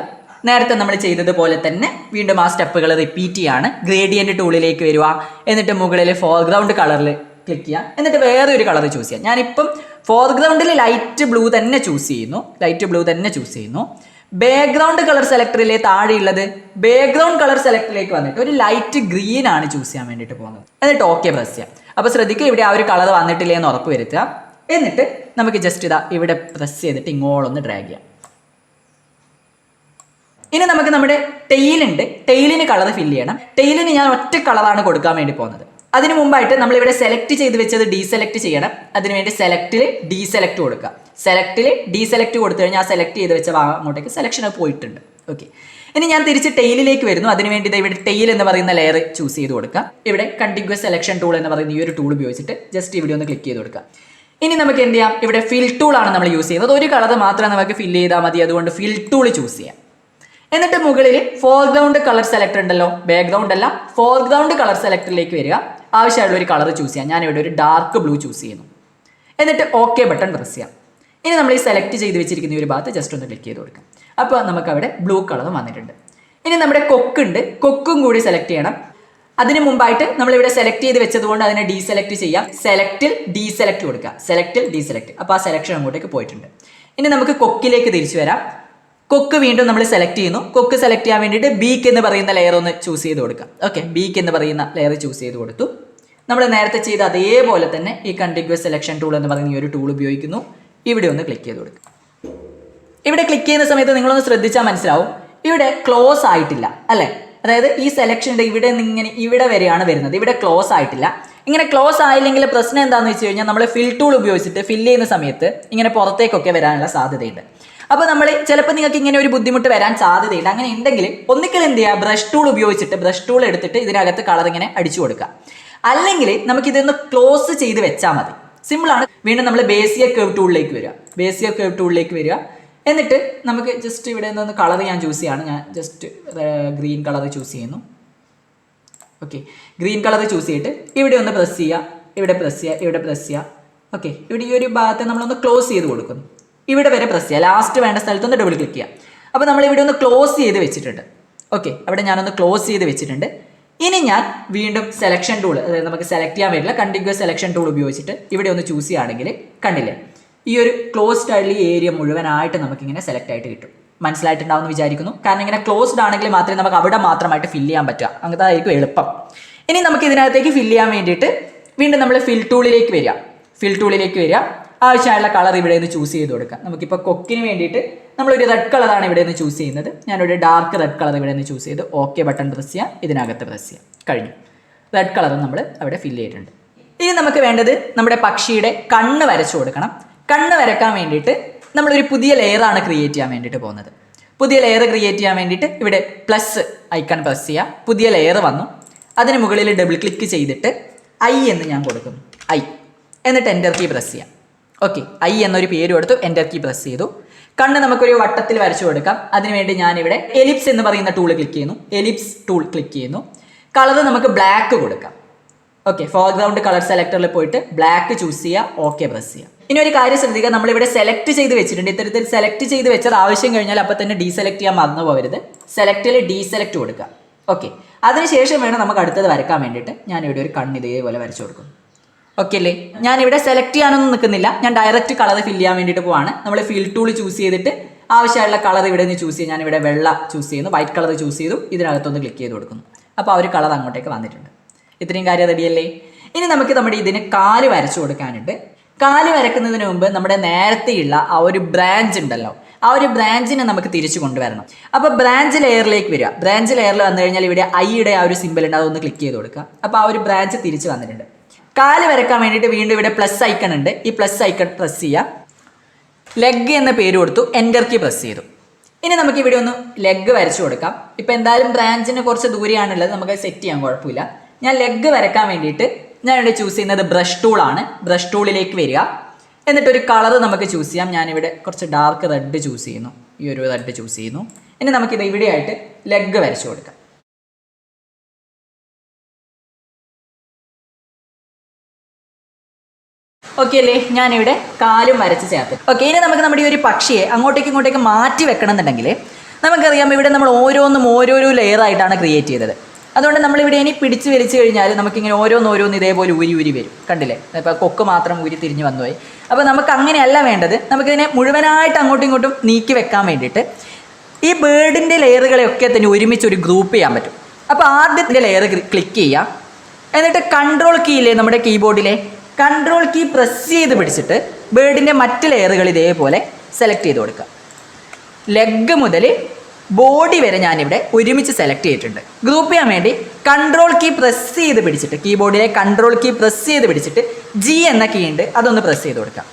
Speaker 1: നേരത്തെ നമ്മൾ ചെയ്തതുപോലെ തന്നെ വീണ്ടും ആ സ്റ്റെപ്പുകൾ റിപ്പീറ്റ് ചെയ്യാണ്. ഗ്രേഡിയൻ്റ് ടൂളിലേക്ക് വരിക. എന്നിട്ട് മുകളിൽ ഫോർഗ്രൗണ്ട് കളറിൽ ക്ലിക്ക് ചെയ്യുക. എന്നിട്ട് വേറെ ഒരു കളർ ചൂസ് ചെയ്യാം. ഞാനിപ്പം ഫോർഗ്രൗണ്ടിൽ ലൈറ്റ് ബ്ലൂ തന്നെ ചൂസ് ചെയ്യുന്നു. ബാക്ക്ഗ്രൗണ്ട് കളർ സെലക്ടറിലെ താഴെയുള്ളത് ബാക്ക്ഗ്രൗണ്ട് കളർ സെലക്ടറിലേക്ക് വന്നിട്ട് ഒരു ലൈറ്റ് ഗ്രീൻ ആണ് ചൂസ് ചെയ്യാൻ വേണ്ടിയിട്ട് പോകുന്നത്. എന്നിട്ട് ഓക്കെ പ്രസ് ചെയ്യാം. അപ്പോൾ ശ്രദ്ധിക്കുക, ഇവിടെ ആ ഒരു കളർ വന്നിട്ടില്ലേ എന്ന് ഉറപ്പ് വരുത്തുക. എന്നിട്ട് നമുക്ക് ജസ്റ്റ് ഇതാ ഇവിടെ പ്രസ് ചെയ്തിട്ട് ഇങ്ങോട്ടൊന്ന് ഡ്രാഗ് ചെയ്യാം. ഇനി നമുക്ക് നമ്മുടെ ടെയിലുണ്ട്, ടെയിലിന് കളർ ഫില്ല് ചെയ്യണം. ടെയിലിന് ഞാൻ ഒറ്റ കളറാണ് കൊടുക്കാൻ വേണ്ടി പോകുന്നത്. അതിന് മുമ്പായിട്ട് നമ്മളിവിടെ സെലക്ട് ചെയ്ത് വെച്ചത് ഡീസെലക്ട് ചെയ്യണം. അതിനുവേണ്ടി സെലക്റ്റിൽ ഡീസെലക്ട് കൊടുക്കുക. സെലക്റ്റിൽ ഡീസെലക്ട് കൊടുത്തു കഴിഞ്ഞാൽ ആ സെലക്ട് ചെയ്ത് വെച്ച ഭാഗം അങ്ങോട്ടേക്ക് സെലക്ഷൻ പോയിട്ടുണ്ട്. ഓക്കെ, ഇനി ഞാൻ തിരിച്ച് ടെയിലിലേക്ക് വരുന്നു. അതിനുവേണ്ടി ഇവിടെ ടെയിൽ എന്ന് പറയുന്ന ലെയർ ചൂസ് ചെയ്ത് കൊടുക്കുക. ഇവിടെ കണ്ടിന്യൂസ് സെലക്ഷൻ ടൂൾ എന്ന് പറയുന്ന ഈ ഒരു ടൂൾ ഉപയോഗിച്ചിട്ട് ജസ്റ്റ് ഇവിടെ ഒന്ന് ക്ലിക്ക് ചെയ്ത് കൊടുക്കുക. ഇനി നമുക്ക് എന്ത് ചെയ്യാം, ഇവിടെ ഫിൽ ടൂൾ ആണ് നമ്മൾ യൂസ് ചെയ്യുന്നത്. ഒരു കളർ മാത്രം നമുക്ക് ഫില്ല് ചെയ്താൽ മതി. അതുകൊണ്ട് ഫിൽ ടൂൾ ചൂസ് ചെയ്യാം. എന്നിട്ട് മുകളിൽ ഫോർഗ്രൗണ്ട് കളർ സെലക്ടർ ഉണ്ടല്ലോ, ബാക്ക്ഗ്രൗണ്ട് അല്ല ഫോർഗ്രൗണ്ട് കളർ സെലക്ടറിലേക്ക് വരിക. ആവശ്യമുള്ള ഒരു കളർ ചൂസ് ചെയ്യാം. ഞാനിവിടെ ഒരു ഡാർക്ക് ബ്ലൂ ചൂസ് ചെയ്യുന്നു. എന്നിട്ട് ഓക്കെ ബട്ടൺ പ്രസ് ചെയ്യാം. ഇനി നമ്മൾ ഈ സെലക്ട് ചെയ്ത് വെച്ചിരിക്കുന്ന ഈ ഒരു ഭാഗത്ത് ജസ്റ്റ് ഒന്ന് ക്ലിക്ക് ചെയ്ത് കൊടുക്കാം. അപ്പോൾ നമുക്ക് അവിടെ ബ്ലൂ കളർ വന്നിട്ടുണ്ട്. ഇനി നമ്മുടെ കൊക്കുണ്ട്, കൊക്കും കൂടി സെലക്ട് ചെയ്യണം. അതിന് മുമ്പായിട്ട് നമ്മളിവിടെ സെലക്ട് ചെയ്ത് വെച്ചതുകൊണ്ട് അതിനെ ഡീസെലക്ട് ചെയ്യാം. സെലക്റ്റിൽ ഡീസെലക്ട് കൊടുക്കുക. സെലക്റ്റിൽ ഡീസെലക്ട്. അപ്പോൾ ആ സെലക്ഷൻ അങ്ങോട്ടേക്ക് പോയിട്ടുണ്ട്. ഇനി നമുക്ക് കൊക്കിലേക്ക് തിരിച്ചു വരാം. കൊക്ക് വീണ്ടും നമ്മൾ സെലക്ട് ചെയ്യുന്നു. കൊക്ക് സെലക്ട് ചെയ്യാൻ വേണ്ടിയിട്ട് ബീക്ക് എന്ന് പറയുന്ന ലെയർ ഒന്ന് ചൂസ് ചെയ്ത് കൊടുക്കാം. ഓക്കെ, ബീക്ക് എന്ന് പറയുന്ന ലെയർ ചൂസ് ചെയ്ത് കൊടുത്തു. നമ്മൾ നേരത്തെ ചെയ്ത അതേപോലെ തന്നെ ഈ കണ്ടിന്യൂസ് സെലക്ഷൻ ടൂൾ എന്ന് പറയുന്ന ഈ ഒരു ടൂൾ ഉപയോഗിക്കുന്നു. ഇവിടെ ഒന്ന് ക്ലിക്ക് ചെയ്ത് കൊടുക്കുക. ഇവിടെ ക്ലിക്ക് ചെയ്യുന്ന സമയത്ത് നിങ്ങളൊന്ന് ശ്രദ്ധിച്ചാൽ മനസ്സിലാവും, ഇവിടെ ക്ലോസ് ആയിട്ടില്ല അല്ലേ. അതായത് ഈ സെലക്ഷൻ്റെ ഇവിടെ നിന്ന് ഇങ്ങനെ ഇവിടെ വരെയാണ് വരുന്നത്. ഇവിടെ ക്ലോസ് ആയിട്ടില്ല. ഇങ്ങനെ ക്ലോസ് ആയില്ലെങ്കിൽ പ്രശ്നം എന്താണെന്ന് വെച്ച് കഴിഞ്ഞാൽ നമ്മൾ ഫിൽ ടൂൾ ഉപയോഗിച്ചിട്ട് ഫില്ല് ചെയ്യുന്ന സമയത്ത് ഇങ്ങനെ പുറത്തേക്കൊക്കെ വരാനുള്ള സാധ്യതയുണ്ട്. അപ്പോൾ നമ്മൾ ചിലപ്പോൾ നിങ്ങൾക്ക് ഇങ്ങനെ ഒരു ബുദ്ധിമുട്ട് വരാൻ സാധ്യതയുണ്ട്. അങ്ങനെ ഉണ്ടെങ്കിൽ ഒന്നിക്കൽ എന്ത് ചെയ്യുക, ബ്രഷ് ടൂൾ ഉപയോഗിച്ചിട്ട് ബ്രഷ് ടൂൾ എടുത്തിട്ട് ഇതിനകത്ത് കളർ ഇങ്ങനെ അടിച്ചു കൊടുക്കുക. അല്ലെങ്കിൽ നമുക്കിതൊന്ന് ക്ലോസ് ചെയ്ത് വെച്ചാൽ മതി. സിമ്പിളാണ്. വീണ്ടും നമ്മൾ ബേസിക് കർവ് ടൂളിലേക്ക് വരിക. ബേസിക് കർവ് ടൂളിലേക്ക് വരിക. എന്നിട്ട് നമുക്ക് ജസ്റ്റ് ഇവിടെ നിന്ന് കളർ ഞാൻ ചൂസ് ചെയ്യുകയാണ്. ഞാൻ ജസ്റ്റ് ഗ്രീൻ കളർ ചൂസ് ചെയ്യുന്നു. ഓക്കെ, ഗ്രീൻ കളർ ചൂസ് ചെയ്തിട്ട് ഇവിടെ ഒന്ന് പ്രസ് ചെയ്യുക, ഇവിടെ പ്രസ് ചെയ്യുക, ഇവിടെ പ്രസ് ചെയ്യുക. ഓക്കെ, ഇവിടെ ഈ ഒരു ഭാഗത്ത് നമ്മളൊന്ന് ക്ലോസ് ചെയ്ത് കൊടുക്കുന്നു. ഇവിടെ വരെ പ്രസ് ചെയ്യുക. ലാസ്റ്റ് വേണ്ട സ്ഥലത്തൊന്ന് ഡബിൾ ക്ലിക്ക് ചെയ്യുക. അപ്പോൾ നമ്മൾ ഇവിടെ ഒന്ന് ക്ലോസ് ചെയ്ത് വെച്ചിട്ടുണ്ട്. ഓക്കെ, അവിടെ ഞാനൊന്ന് ക്ലോസ് ചെയ്ത് വെച്ചിട്ടുണ്ട്. ഇനി ഞാൻ വീണ്ടും സെലക്ഷൻ ടൂൾ, അതായത് നമുക്ക് സെലക്ട് ചെയ്യാൻ വേണ്ടിയുള്ള കണ്ടിന്യൂസ് സെലക്ഷൻ ടൂൾ ഉപയോഗിച്ചിട്ട് ഇവിടെ ഒന്ന് ചൂസ് ചെയ്യുകയാണെങ്കിൽ കണ്ടില്ലേ, ഈ ഒരു ക്ലോസ്ഡ് ആയിട്ടുള്ള ഈ ഏരിയ മുഴുവനായിട്ട് നമുക്കിങ്ങനെ സെലക്ട് ആയിട്ട് കിട്ടും. മനസ്സിലായിട്ടുണ്ടാവുമെന്ന് വിചാരിക്കുന്നു. കാരണം ഇങ്ങനെ ക്ലോസ്ഡ് ആണെങ്കിൽ മാത്രമേ നമുക്ക് അവിടെ മാത്രമായിട്ട് ഫില്ല് ചെയ്യാൻ പറ്റുക. അങ്ങനത്തെ ആയിരിക്കും എളുപ്പം. ഇനി നമുക്ക് ഇതിനകത്തേക്ക് ഫില്ല് ചെയ്യാൻ വേണ്ടിയിട്ട് വീണ്ടും നമ്മൾ ഫിൽ ടൂളിലേക്ക് വരിക. ഫിൽ ടൂളിലേക്ക് വരിക. ആവശ്യമായുള്ള കളർ ഇവിടെ നിന്ന് ചൂസ് ചെയ്ത് കൊടുക്കാം. നമുക്കിപ്പോൾ കൊക്കിന് വേണ്ടിയിട്ട് നമ്മളൊരു റെഡ് കളറാണ് ഇവിടെ നിന്ന് ചൂസ് ചെയ്യുന്നത്. ഞാനൊരു ഡാർക്ക് റെഡ് കളർ ഇവിടെ നിന്ന് ചൂസ് ചെയ്ത് ഓക്കെ ബട്ടൺ പ്രസ് ചെയ്യാം. ഇതിനകത്ത് പ്രസ് ചെയ്യാം. കഴിഞ്ഞു. റെഡ് കളർ നമ്മൾ അവിടെ ഫില്ല് ചെയ്തിട്ടുണ്ട്. ഇനി നമുക്ക് വേണ്ടത് നമ്മുടെ പക്ഷിയുടെ കണ്ണ് വരച്ചു കൊടുക്കണം. കണ്ണ് വരക്കാൻ വേണ്ടിയിട്ട് നമ്മളൊരു പുതിയ ലെയറാണ് ക്രിയേറ്റ് ചെയ്യാൻ വേണ്ടിയിട്ട് പോകുന്നത്. പുതിയ ലെയർ ക്രിയേറ്റ് ചെയ്യാൻ വേണ്ടിയിട്ട് ഇവിടെ പ്ലസ് ഐക്കൺ പ്രസ് ചെയ്യുക. പുതിയ ലെയർ വന്നു. അതിന് മുകളിൽ ഡബിൾ ക്ലിക്ക് ചെയ്തിട്ട് ഐ എന്ന് ഞാൻ കൊടുക്കുന്നു. ഐ എന്നിട്ട് എൻ്റർ കീ പ്രസ് ചെയ്യാം. ഓക്കെ, ഐ എന്നൊരു പേര് കൊടുത്തു. എൻ്റർ കീ പ്രസ് ചെയ്തു. കണ്ണ് നമുക്കൊരു വട്ടത്തിൽ വരച്ചു കൊടുക്കാം. അതിനുവേണ്ടി ഞാനിവിടെ എലിപ്സ് എന്ന് പറയുന്ന ടൂൾ ക്ലിക്ക് ചെയ്യുന്നു. എലിപ്സ് ടൂൾ ക്ലിക്ക് ചെയ്യുന്നു. കളർ നമുക്ക് ബ്ലാക്ക് കൊടുക്കാം. ഓക്കെ, ഫോർഗ്രൗണ്ട് കളർ സെലക്ടറിൽ പോയിട്ട് ബ്ലാക്ക് ചൂസ് ചെയ്യുക. ഓക്കെ പ്രസ് ചെയ്യുക. ഇനി ഒരു കാര്യം ശ്രദ്ധിക്കുക, നമ്മളിവിടെ സെലക്ട് ചെയ്ത് വെച്ചിട്ടുണ്ട്. ഇത്തരത്തിൽ സെലക്ട് ചെയ്ത് വെച്ചത് ആവശ്യം കഴിഞ്ഞാൽ അപ്പോൾ തന്നെ ഡീസെലക്ട് ചെയ്യാൻ മറന്നു പോകരുത്. സെലക്റ്റിൽ ഡീസെലക്ട് കൊടുക്കുക. ഓക്കെ, അതിനുശേഷം വേണം നമുക്ക് അടുത്തത് വരക്കാൻ വേണ്ടിയിട്ട്. ഞാനിവിടെ ഒരു കണ്ണ് ഇതേപോലെ വരച്ചു കൊടുക്കും. ഓക്കെ അല്ലേ. ഞാനിവിടെ സെലക്ട് ചെയ്യാനൊന്നും നിൽക്കുന്നില്ല. ഞാൻ ഡയറക്റ്റ് കളർ ഫില്ല് ചെയ്യാൻ വേണ്ടിയിട്ട് പോവാണ്. നമ്മൾ ഫിൽ ടൂൾ ചൂസ് ചെയ്തിട്ട് ആവശ്യമുള്ള കളർ ഇവിടെ നിന്ന് ചൂസ് ചെയ്യും. ഞാനിവിടെ വെള്ള ചൂസ് ചെയ്യുന്നു. വൈറ്റ് കളർ ചൂസ് ചെയ്തു. ഇതിനകത്തൊന്ന് ക്ലിക്ക് ചെയ്ത് കൊടുക്കുന്നു. അപ്പോൾ ആ ഒരു കളർ അങ്ങോട്ടേക്ക് വന്നിട്ടുണ്ട്. ഇത്രയും കാര്യം റെഡിയല്ലേ. ഇനി നമുക്ക് നമ്മുടെ ഇതിന് കാല് വരച്ചു കൊടുക്കാനുണ്ട്. കാല് വരക്കുന്നതിന് മുമ്പ് നമ്മുടെ നേരത്തെയുള്ള ആ ഒരു ബ്രാഞ്ച് ഉണ്ടല്ലോ, ആ ഒരു ബ്രാഞ്ചിനെ നമുക്ക് തിരിച്ചു കൊണ്ടുവരണം. അപ്പോൾ ബ്രാഞ്ച് ലെയറിലേക്ക് വരിക. ബ്രാഞ്ച് ലെയറിൽ വന്നു കഴിഞ്ഞാൽ ഇവിടെ ഐയുടെ ആ ഒരു സിമ്പിൾ ഉണ്ട്, അതൊന്ന് ക്ലിക്ക് ചെയ്ത് കൊടുക്കുക. അപ്പോൾ ആ ഒരു ബ്രാഞ്ച് തിരിച്ച് വന്നിട്ടുണ്ട്. കാല് വരക്കാൻ വേണ്ടിയിട്ട് വീണ്ടും ഇവിടെ പ്ലസ് ഐക്കൺ ഉണ്ട്. ഈ പ്ലസ് ഐക്കൺ പ്രസ് ചെയ്യുക. ലെഗ് എന്ന പേര് കൊടുത്തു. എൻ്റർ കീ പ്രസ് ചെയ്തു. ഇനി നമുക്ക് ഇവിടെ ഒന്ന് ലെഗ് വരച്ചു കൊടുക്കാം. ഇപ്പോൾ എന്തായാലും ബ്രാഞ്ചിന് കുറച്ച് ദൂരെയാണുള്ളത്, നമുക്ക് സെറ്റ് ചെയ്യാൻ കുഴപ്പമില്ല. ഞാൻ ലെഗ് വരക്കാൻ വേണ്ടിയിട്ട് ഞാനിവിടെ ചൂസ് ചെയ്യുന്നത് ബ്രഷ് ടൂളാണ്. ബ്രഷ് ടൂളിലേക്ക് വരിക. എന്നിട്ടൊരു കളർ നമുക്ക് ചൂസ് ചെയ്യാം. ഞാനിവിടെ കുറച്ച് ഡാർക്ക് റെഡ് ചൂസ് ചെയ്യുന്നു. ഈ ഒരു റെഡ് ചൂസ് ചെയ്യുന്നു. ഇനി നമുക്കിത് ഇവിടെയായിട്ട് ലെഗ് വരച്ചു കൊടുക്കാം. ഓക്കെ അല്ലേ. ഞാനിവിടെ കാലും വരച്ച് ചേർത്ത്. ഓക്കെ, ഇനി നമുക്ക് നമ്മുടെ ഈ ഒരു പക്ഷിയെ അങ്ങോട്ടേക്ക് ഇങ്ങോട്ടേക്ക് മാറ്റി വെക്കണം എന്നുണ്ടെങ്കിൽ നമുക്കറിയാം ഇവിടെ നമ്മൾ ഓരോന്നും ഓരോരോ ലെയറായിട്ടാണ് ക്രിയേറ്റ് ചെയ്തത്. അതുകൊണ്ട് നമ്മളിവിടെ ഇനി പിടിച്ച് വലിച്ചു കഴിഞ്ഞാൽ നമുക്കിങ്ങനെ ഓരോന്നോരോന്ന് ഇതേപോലെ ഊരി വരും. കണ്ടില്ലേ, ഇപ്പോൾ കൊക്ക് മാത്രം ഊരി തിരിഞ്ഞ് വന്നുപോയി. അപ്പോൾ നമുക്ക് അങ്ങനെയല്ല വേണ്ടത്. നമുക്കിതിനെ മുഴുവനായിട്ട് അങ്ങോട്ടും ഇങ്ങോട്ടും നീക്കി വെക്കാൻ വേണ്ടിയിട്ട് ഈ ബേർഡിൻ്റെ ലെയറുകളെയൊക്കെ തന്നെ ഒരുമിച്ച് ഒരു ഗ്രൂപ്പ് ചെയ്യാൻ പറ്റും. അപ്പോൾ ആദ്യത്തെ ലെയർ ക്ലിക്ക് ചെയ്യുക. എന്നിട്ട് കൺട്രോൾ കീയില്ലേ നമ്മുടെ കീബോർഡിലെ കൺട്രോൾ കീ പ്രസ് ചെയ്ത് പിടിച്ചിട്ട് ബേർഡിൻ്റെ മറ്റ് ലെയറുകൾ ഇതേപോലെ സെലക്ട് ചെയ്ത് കൊടുക്കുക. ലെഗ് മുതൽ ബോഡി വരെ ഞാനിവിടെ ഒരുമിച്ച് സെലക്ട് ചെയ്തിട്ടുണ്ട്. ഗ്രൂപ്പ് ചെയ്യാൻ വേണ്ടി കൺട്രോൾ കീ പ്രസ് ചെയ്ത് പിടിച്ചിട്ട് കീബോർഡിലെ കൺട്രോൾ കീ പ്രസ് ചെയ്ത് പിടിച്ചിട്ട് ജി എന്ന കീ ഉണ്ട്, അതൊന്ന് പ്രസ് ചെയ്ത് കൊടുക്കാം.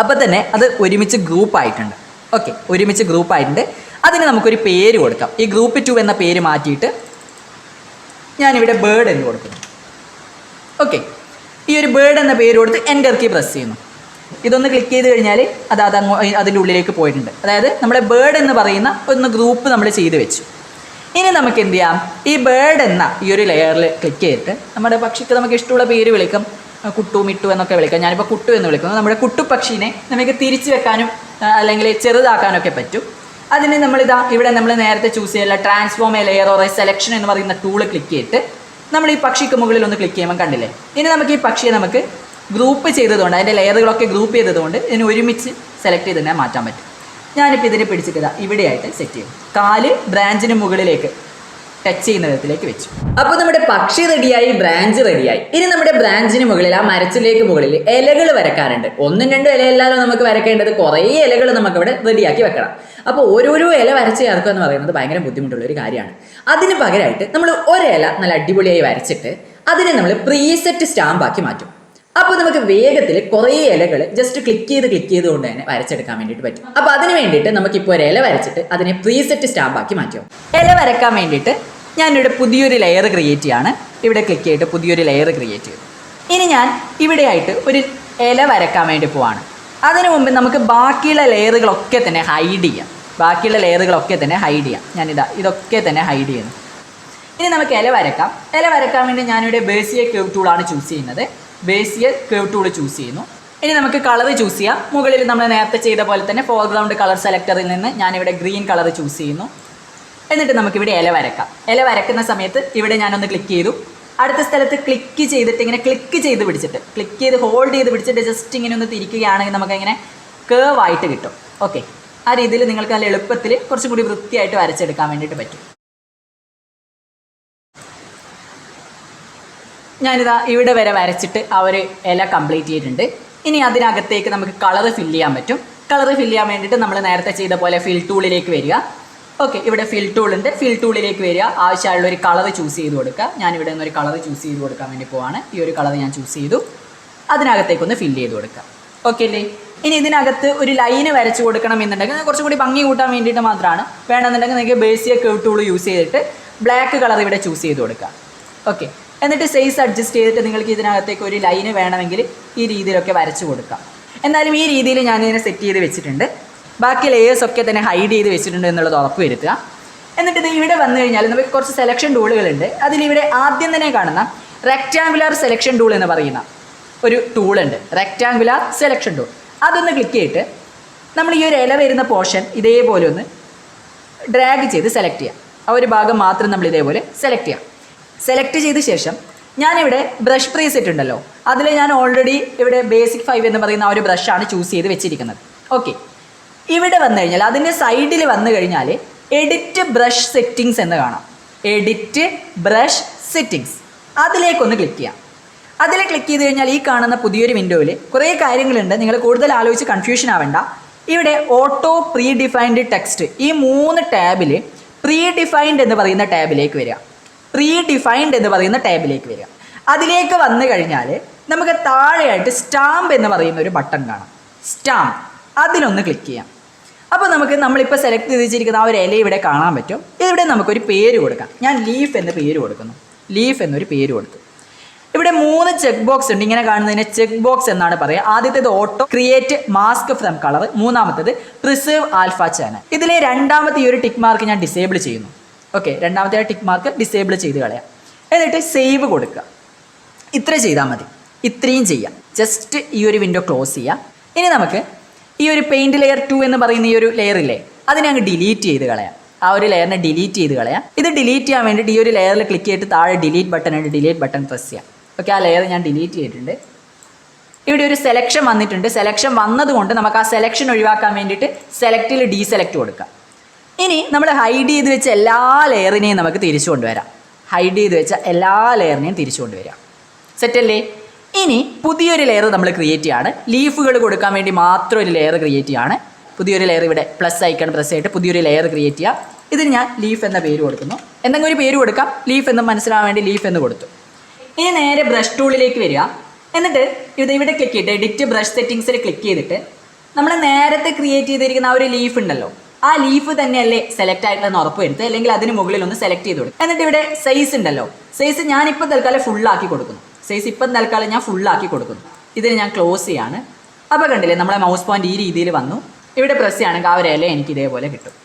Speaker 1: അപ്പോൾ തന്നെ അത് ഒരുമിച്ച് ഗ്രൂപ്പ് ആയിട്ടുണ്ട്. ഓക്കെ, ഒരുമിച്ച് ഗ്രൂപ്പ് ആയിട്ടുണ്ട്. അതിന് നമുക്കൊരു പേര് കൊടുക്കാം. ഈ ഗ്രൂപ്പ് 2 എന്ന പേര് മാറ്റിയിട്ട് ഞാനിവിടെ ബേർഡ് എന്ന് കൊടുക്കുന്നു. ഓക്കെ, ഈ ഒരു ബേർഡ് എന്ന പേര് കൊടുത്ത് എൻ്റർ കീ പ്രസ് ചെയ്യുന്നു. ഇതൊന്ന് ക്ലിക്ക് ചെയ്ത് കഴിഞ്ഞാൽ അതിൻ്റെ ഉള്ളിലേക്ക് പോയിട്ടുണ്ട്. അതായത് നമ്മുടെ ബേർഡ് എന്ന് പറയുന്ന ഒന്ന് ഗ്രൂപ്പ് നമ്മൾ ചെയ്ത് വെച്ചു. ഇനി നമുക്ക് എന്ത് ചെയ്യാം, ഈ ബേർഡ് എന്ന ഈ ഒരു ലെയറിൽ ക്ലിക്ക് ചെയ്തിട്ട് നമ്മുടെ പക്ഷിക്ക് നമുക്ക് ഇഷ്ടമുള്ള പേര് വിളിക്കാം. കുട്ടു, മിട്ടു എന്നൊക്കെ വിളിക്കാം. ഞാനിപ്പോൾ കുട്ടു എന്ന് വിളിക്കുന്നു. നമ്മുടെ കുട്ടുപക്ഷീനെ നമുക്ക് തിരിച്ചു വെക്കാനും അല്ലെങ്കിൽ ചെറുതാക്കാനൊക്കെ പറ്റും. അതിന് ഇവിടെ നമ്മൾ നേരത്തെ ചൂസ് ചെയ്യുള്ള transform a layer or a selection എന്ന് പറയുന്ന ടൂള് ക്ലിക്ക് ചെയ്തിട്ട് നമ്മൾ ഈ പക്ഷിക്ക് മുകളിൽ ഒന്ന് ക്ലിക്ക് ചെയ്യുമ്പോൾ കണ്ടില്ലേ, ഇനി നമുക്ക് ഈ പക്ഷിയെ നമുക്ക് ഗ്രൂപ്പ് ചെയ്തതുകൊണ്ട് അതിൻ്റെ ലെയറുകളൊക്കെ ഗ്രൂപ്പ് ചെയ്തതുകൊണ്ട് ഇതിന് ഒരുമിച്ച് സെലക്ട് ചെയ്ത് തന്നെ മാറ്റാൻ പറ്റും. ഞാനിപ്പോൾ ഇതിനെ പിടിച്ചിട്ട് ഇവിടെയായിട്ട് സെറ്റ് ചെയ്യും. കാല് ബ്രാഞ്ചിന് മുകളിലേക്ക് ടച്ച് ചെയ്യുന്ന വിധത്തിലേക്ക് വെച്ചു. അപ്പോൾ നമ്മുടെ പക്ഷി റെഡിയായി, ബ്രാഞ്ച് റെഡിയായി. ഇനി നമ്മുടെ ബ്രാഞ്ചിന് മുകളിൽ ആ മരച്ചിലേക്ക് മുകളിൽ ഇലകൾ വരക്കാറുണ്ട്. 1-2 ഇലയല്ലാലോ നമുക്ക് വരക്കേണ്ടത്, കുറേ ഇലകൾ നമുക്കിവിടെ റെഡിയാക്കി വെക്കണം. അപ്പോൾ ഓരോരോ ഇല വരച്ച് ചേർക്കുക എന്ന് പറയുന്നത് ഭയങ്കര ബുദ്ധിമുട്ടുള്ള ഒരു കാര്യമാണ്. അതിന് പകരമായിട്ട് നമ്മൾ ഒരില നല്ല അടിപൊളിയായി വരച്ചിട്ട് അതിനെ നമ്മൾ പ്രീസെറ്റ് സ്റ്റാമ്പാക്കി മാറ്റും. അപ്പോൾ നമുക്ക് വേഗത്തിൽ കുറേ ഇലകൾ ജസ്റ്റ് ക്ലിക്ക് ചെയ്തുകൊണ്ട് തന്നെ വരച്ചെടുക്കാൻ വേണ്ടിയിട്ട് പറ്റും. അപ്പോൾ അതിന് വേണ്ടിയിട്ട് നമുക്കിപ്പോൾ ഒരു ഇല വരച്ചിട്ട് അതിനെ പ്രീസെറ്റ് സ്റ്റാമ്പാക്കി മാറ്റും. ഇല വരക്കാൻ വേണ്ടിയിട്ട് ഞാനിവിടെ പുതിയൊരു ലെയർ ക്രിയേറ്റ് ചെയ്യാണ്. ഇവിടെ ക്ലിക്ക് ചെയ്തിട്ട് പുതിയൊരു ലെയർ ക്രിയേറ്റ് ചെയ്തു. ഇനി ഞാൻ ഇവിടെയായിട്ട് ഒരു ഇല വരക്കാൻ വേണ്ടി പോവാണ്. അതിനു മുമ്പ് നമുക്ക് ബാക്കിയുള്ള ലെയറുകളൊക്കെ തന്നെ ഹൈഡ് ചെയ്യാം. ഇതൊക്കെ തന്നെ ഹൈഡ് ചെയ്യുന്നു. ഇനി നമുക്ക് ഇല വരക്കാം. ഇല വരക്കാൻ വേണ്ടി ഞാനിവിടെ ബേസിയർ കർവ് ടൂളാണ് ചൂസ് ചെയ്യുന്നത്. ബേസിയർ കർവ് ടൂൾ ചൂസ് ചെയ്യുന്നു. ഇനി നമുക്ക് കളർ ചൂസ് ചെയ്യാം. മുകളിൽ നമ്മൾ നേരത്തെ ചെയ്ത പോലെ തന്നെ ഫോർഗ്രൗണ്ട് കളർ സെലക്ടറിൽ നിന്ന് ഞാനിവിടെ ഗ്രീൻ കളർ ചൂസ് ചെയ്യുന്നു. എന്നിട്ട് നമുക്കിവിടെ ഇല വരക്കാം. ഇല വരക്കുന്ന സമയത്ത് ഇവിടെ ഞാനൊന്ന് ക്ലിക്ക് ചെയ്തു. അടുത്ത സ്ഥലത്ത് ക്ലിക്ക് ചെയ്തിട്ട് ഇങ്ങനെ ക്ലിക്ക് ചെയ്ത് ഹോൾഡ് ചെയ്ത് പിടിച്ചിട്ട് ജസ്റ്റ് ഇങ്ങനെ ഒന്ന് തിരിക്കുകയാണെങ്കിൽ നമുക്കിങ്ങനെ കേർവ് ആയിട്ട് കിട്ടും. ഓക്കെ, ആ രീതിയിൽ നിങ്ങൾക്ക് നല്ല എളുപ്പത്തിൽ കുറച്ചും കൂടി വൃത്തിയായിട്ട് വരച്ചെടുക്കാൻ വേണ്ടിയിട്ട് പറ്റും. ഞാനിതാ ഇവിടെ വരെ വരച്ചിട്ട് ആ ഒരു ഇല കംപ്ലീറ്റ് ചെയ്തിട്ടുണ്ട്. ഇനി അതിനകത്തേക്ക് നമുക്ക് കളർ ഫില്ല് ചെയ്യാൻ പറ്റും. കളർ ഫില്ല് ചെയ്യാൻ വേണ്ടിയിട്ട് നമ്മൾ നേരത്തെ ചെയ്ത പോലെ ഫിൽ ടൂളിലേക്ക് വരിക. ഓക്കെ, ഇവിടെ ഫിൽ ടൂൾ ഉണ്ട്. ഫിൽ ടൂളിലേക്ക് വരിക. ആവശ്യമുള്ള ഒരു കളർ ചൂസ് ചെയ്ത് കൊടുക്കുക. ഞാനിവിടെ നിന്നൊരു കളർ ചൂസ് ചെയ്ത് കൊടുക്കാൻ വേണ്ടി പോവാണ്. ഈ ഒരു കളർ ഞാൻ ചൂസ് ചെയ്തു. അതിനകത്തേക്കൊന്ന് ഫില്ല് ചെയ്ത് കൊടുക്കുക. ഓക്കെ അല്ലേ? ഇനി ഇതിനകത്ത് ഒരു ലൈന് വരച്ച് കൊടുക്കണം എന്നുണ്ടെങ്കിൽ കുറച്ചും കൂടി ഭംഗി കൂട്ടാൻ വേണ്ടിയിട്ട് മാത്രമാണ്. വേണമെന്നുണ്ടെങ്കിൽ നിങ്ങൾക്ക് ബേസിയർ കർവ് ടൂൾ യൂസ് ചെയ്തിട്ട് ബ്ലാക്ക് കളർ ഇവിടെ ചൂസ് ചെയ്ത് കൊടുക്കുക. ഓക്കെ, എന്നിട്ട് സൈസ് അഡ്ജസ്റ്റ് ചെയ്തിട്ട് നിങ്ങൾക്ക് ഇതിനകത്തേക്ക് ഒരു ലൈന് വേണമെങ്കിൽ ഈ രീതിയിലൊക്കെ വരച്ച് കൊടുക്കാം. എന്തായാലും ഈ രീതിയിൽ ഞാനിതിനെ സെറ്റ് ചെയ്ത് വെച്ചിട്ടുണ്ട്. ബാക്കി ലെയേഴ്സൊക്കെ തന്നെ ഹൈഡ് ചെയ്ത് വെച്ചിട്ടുണ്ട് എന്നുള്ളത് ഉറപ്പ് വരുത്തുക. എന്നിട്ട് ഇത് ഇവിടെ വന്നു കഴിഞ്ഞാൽ നമുക്ക് കുറച്ച് സെലക്ഷൻ ടൂളുകളുണ്ട്. അതിലിവിടെ ആദ്യം തന്നെ കാണുന്ന റെക്റ്റാങ്കുലർ സെലക്ഷൻ ടൂൾ എന്ന് പറയുന്ന ഒരു ടൂളുണ്ട്. റെക്റ്റാങ്കുലർ സെലക്ഷൻ ടൂൾ, അതൊന്ന് ക്ലിക്ക് ചെയ്തിട്ട് നമ്മൾ ഈ ഒരു ഇല വരുന്ന പോർഷൻ ഇതേപോലെ ഒന്ന് ഡ്രാഗ് ചെയ്ത് സെലക്ട് ചെയ്യാം. ആ ഒരു ഭാഗം മാത്രം നമ്മൾ ഇതേപോലെ സെലക്ട് ചെയ്യാം. സെലക്ട് ചെയ്ത ശേഷം ഞാനിവിടെ ബ്രഷ് പ്രീസെറ്റ് ഉണ്ടല്ലോ, അതിൽ ഞാൻ ഓൾറെഡി ഇവിടെ ബേസിക് 5 എന്ന് പറയുന്ന ആ ഒരു ബ്രഷാണ് ചൂസ് ചെയ്ത് വെച്ചിരിക്കുന്നത്. ഓക്കെ, ഇവിടെ വന്നു കഴിഞ്ഞാൽ അതിൻ്റെ സൈഡിൽ വന്നു കഴിഞ്ഞാൽ എഡിറ്റ് ബ്രഷ് സെറ്റിങ്സ് എന്ന് കാണാം. എഡിറ്റ് ബ്രഷ് സെറ്റിങ്സ്, അതിലേക്കൊന്ന് ക്ലിക്ക് ചെയ്യാം. അതിൽ ക്ലിക്ക് ചെയ്ത് കഴിഞ്ഞാൽ ഈ കാണുന്ന പുതിയൊരു വിൻഡോയിൽ കുറേ കാര്യങ്ങളുണ്ട്. നിങ്ങൾ കൂടുതൽ ആലോചിച്ച് കൺഫ്യൂഷൻ ആവേണ്ട. ഇവിടെ ഓട്ടോ പ്രീ ഡിഫൈൻഡ് ടെക്സ്റ്റ്, ഈ 3 ടാബിൽ പ്രീ ഡിഫൈൻഡ് എന്ന് പറയുന്ന ടാബിലേക്ക് വരിക. അതിലേക്ക് വന്നു കഴിഞ്ഞാൽ നമുക്ക് താഴെയായിട്ട് സ്റ്റാമ്പ് എന്ന് പറയുന്ന ഒരു ബട്ടൺ കാണാം. സ്റ്റാമ്പ്, അതിലൊന്ന് ക്ലിക്ക് ചെയ്യാം. അപ്പോൾ നമ്മളിപ്പോൾ സെലക്ട് ചെയ്ത് വെച്ചിരിക്കുന്ന ആ ഒരു ഇല ഇവിടെ കാണാൻ പറ്റും. ഇവിടെ നമുക്കൊരു പേര് കൊടുക്കാം. ഞാൻ ലീഫ് എന്ന പേര് കൊടുക്കുന്നു. ലീഫ് എന്നൊരു പേര് കൊടുത്തു. ഇവിടെ 3 ചെക്ക് ബോക്സ് ഉണ്ട്. ഇങ്ങനെ കാണുന്നതിനെ ചെക്ക് ബോക്സ് എന്നാണ് പറയുക. ആദ്യത്തേത് auto create mask from colour, മൂന്നാമത്തേത് പ്രിസേർവ് ആൽഫ ചാനൽ. ഇതിലെ രണ്ടാമത്തെ ഈ ഒരു ടിക്ക് മാർക്ക് ഞാൻ ഡിസേബിൾ ചെയ്യുന്നു. ഓക്കെ, രണ്ടാമത്തെ ടിക്ക് മാർക്ക് ഡിസേബിൾ ചെയ്ത് കളയാം. എന്നിട്ട് സേവ് കൊടുക്കുക. ഇത്ര ചെയ്താൽ മതി. ഇത്രയും ചെയ്യാം. ജസ്റ്റ് ഈ ഒരു വിൻഡോ ക്ലോസ് ചെയ്യാം. ഇനി നമുക്ക് ഈ ഒരു പെയിൻറ് ലെയർ 2 എന്ന് പറയുന്ന ഈ ഒരു ലെയറില്ലേ, അതിനെ അങ്ങ് ഡിലീറ്റ് ചെയ്ത് കളയാം. ആ ഒരു ലെയറിനെ ഡിലീറ്റ് ചെയ്ത് കളയാം. ഇത് ഡിലീറ്റ് ചെയ്യാൻ വേണ്ടിയിട്ട് ഈ ഒരു ലെയറിൽ ക്ലിക്ക് ചെയ്തിട്ട് താഴെ ഡിലീറ്റ് ബട്ടൺ ഉണ്ട്. ഡിലീറ്റ് ബട്ടൺ പ്രസ് ചെയ്യാം. ഓക്കെ, ആ ലെയർ ഞാൻ ഡിലീറ്റ് ചെയ്തിട്ടുണ്ട്. ഇവിടെ ഒരു സെലക്ഷൻ വന്നിട്ടുണ്ട്. സെലക്ഷൻ വന്നതുകൊണ്ട് നമുക്ക് ആ സെലക്ഷൻ ഒഴിവാക്കാൻ വേണ്ടിയിട്ട് സെലക്റ്റിൽ ഡീസെലക്ട് കൊടുക്കാം. ഇനി നമ്മൾ ഹൈഡ് ചെയ്ത് വെച്ച എല്ലാ ലെയറിനെയും നമുക്ക് തിരിച്ചു കൊണ്ടുവരാം. ഹൈഡ് ചെയ്ത് വെച്ച എല്ലാ ലെയറിനെയും തിരിച്ചു കൊണ്ടുവരാം. സെറ്റല്ലേ? ഇനി പുതിയൊരു ലെയർ നമ്മൾ ക്രിയേറ്റ് ചെയ്യാണ്. ലീഫുകൾ കൊടുക്കാൻ വേണ്ടി മാത്രം ഒരു ലെയർ ക്രിയേറ്റ് ചെയ്യാണ്. പുതിയൊരു ലെയർ ഇവിടെ പ്ലസ് ഐക്കൺ പ്രസ് ചെയ്തിട്ട് പുതിയൊരു ലെയർ ക്രിയേറ്റ് ചെയ്യാം. ഇതിന് ഞാൻ ലീഫ് എന്ന പേര് കൊടുക്കുന്നു. എന്തെങ്കിലും ഒരു പേര് കൊടുക്കാം. ലീഫ് എന്ന് മനസ്സിലാവാൻ വേണ്ടി ലീഫ് എന്ന് കൊടുത്തു. ഇനി നേരെ ബ്രഷ് ടൂളിലേക്ക് വരിക. എന്നിട്ട് ഇവിടെ ക്ലിക്ക് ചെയ്തിട്ട് എഡിറ്റ് ബ്രഷ് സെറ്റിങ്സിൽ ക്ലിക്ക് ചെയ്തിട്ട് നമ്മൾ നേരത്തെ ക്രിയേറ്റ് ചെയ്തിരിക്കുന്ന ആ ഒരു ലീഫ് ഉണ്ടല്ലോ, ആ ലീഫ് തന്നെയല്ലേ സെലക്ട് ആയിട്ടുള്ളതെന്ന് ഉറപ്പ് വരുത്തുക. അല്ലെങ്കിൽ അതിന് മുകളിൽ ഒന്ന് സെലക്ട് ചെയ്ത് കൊടുക്കും. എന്നിട്ട് ഇവിടെ സൈസ് ഉണ്ടല്ലോ, സൈസ് ഞാനിപ്പോൾ തൽക്കാലം ഫുള്ളാക്കി കൊടുക്കുന്നു. സൈസ് ഇപ്പം തൽക്കാലം ഞാൻ ഫുള്ളാക്കി കൊടുക്കുന്നു. ഇതിന് ഞാൻ ക്ലോസ് ചെയ്യാണ്. അപ്പോൾ കണ്ടില്ലേ നമ്മളെ മൗസ് പോയിന്റ് ഈ രീതിയിൽ വന്നു. ഇവിടെ പ്രസ് ചെയ്യുകയാണെങ്കിൽ ആ ഒരു ഇല എനിക്ക് ഇതേപോലെ കിട്ടും.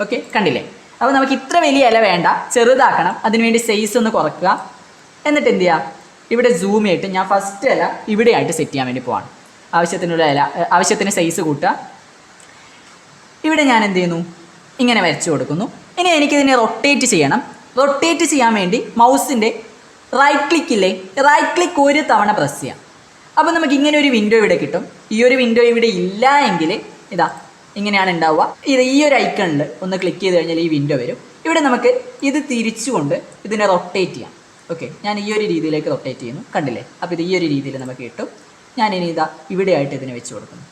Speaker 1: ഓക്കെ, കണ്ടില്ലേ? അപ്പോൾ നമുക്ക് ഇത്ര വലിയ ഇല വേണ്ട, ചെറുതാക്കണം. അതിനുവേണ്ടി സൈസ് ഒന്ന് കുറയ്ക്കുക. എന്നിട്ട് എന്ത് ചെയ്യുക, ഇവിടെ സൂം ചെയ്തിട്ട് ഞാൻ ഫസ്റ്റ് ഇല ഇവിടെയായിട്ട് സെറ്റ് ചെയ്യാൻ വേണ്ടി പോവാണ്. ആവശ്യത്തിനുള്ള ഇല, ആവശ്യത്തിന് സൈസ് കൂട്ടുക. ഇവിടെ ഞാൻ എന്ത് ചെയ്യുന്നു, ഇങ്ങനെ വരച്ചു കൊടുക്കുന്നു. ഇനി എനിക്കിതിനെ റൊട്ടേറ്റ് ചെയ്യണം. റൊട്ടേറ്റ് ചെയ്യാൻ വേണ്ടി മൗസിൻ്റെ റൈറ്റ് ക്ലിക്കില്ലേ, റൈറ്റ് ക്ലിക്ക് ഒരു തവണ പ്രസ് ചെയ്യാം. അപ്പോൾ നമുക്ക് ഇങ്ങനെ ഒരു വിൻഡോ ഇവിടെ കിട്ടും. ഈ ഒരു വിൻഡോ ഇവിടെ ഇല്ല എങ്കിൽ ഇതാ ഇങ്ങനെയാണ് ഉണ്ടാവുക. ഈ ഒരു ഐക്കണിൽ ഒന്ന് ക്ലിക്ക് ചെയ്ത് കഴിഞ്ഞാൽ ഈ വിൻഡോ വരും. ഇവിടെ നമുക്ക് ഇത് തിരിച്ചുകൊണ്ട് ഇതിനെ റൊട്ടേറ്റ് ചെയ്യാം. ഓക്കെ, ഞാൻ ഈ ഒരു രീതിയിലേക്ക് റൊട്ടേറ്റ് ചെയ്യുന്നു. കണ്ടില്ലേ? അപ്പോൾ ഇത് ഈ ഒരു രീതിയിൽ നമുക്ക് കിട്ടും. ഞാനിനി ഇതാ ഇവിടെയായിട്ട് ഇതിനെ വെച്ച് കൊടുക്കുന്നു.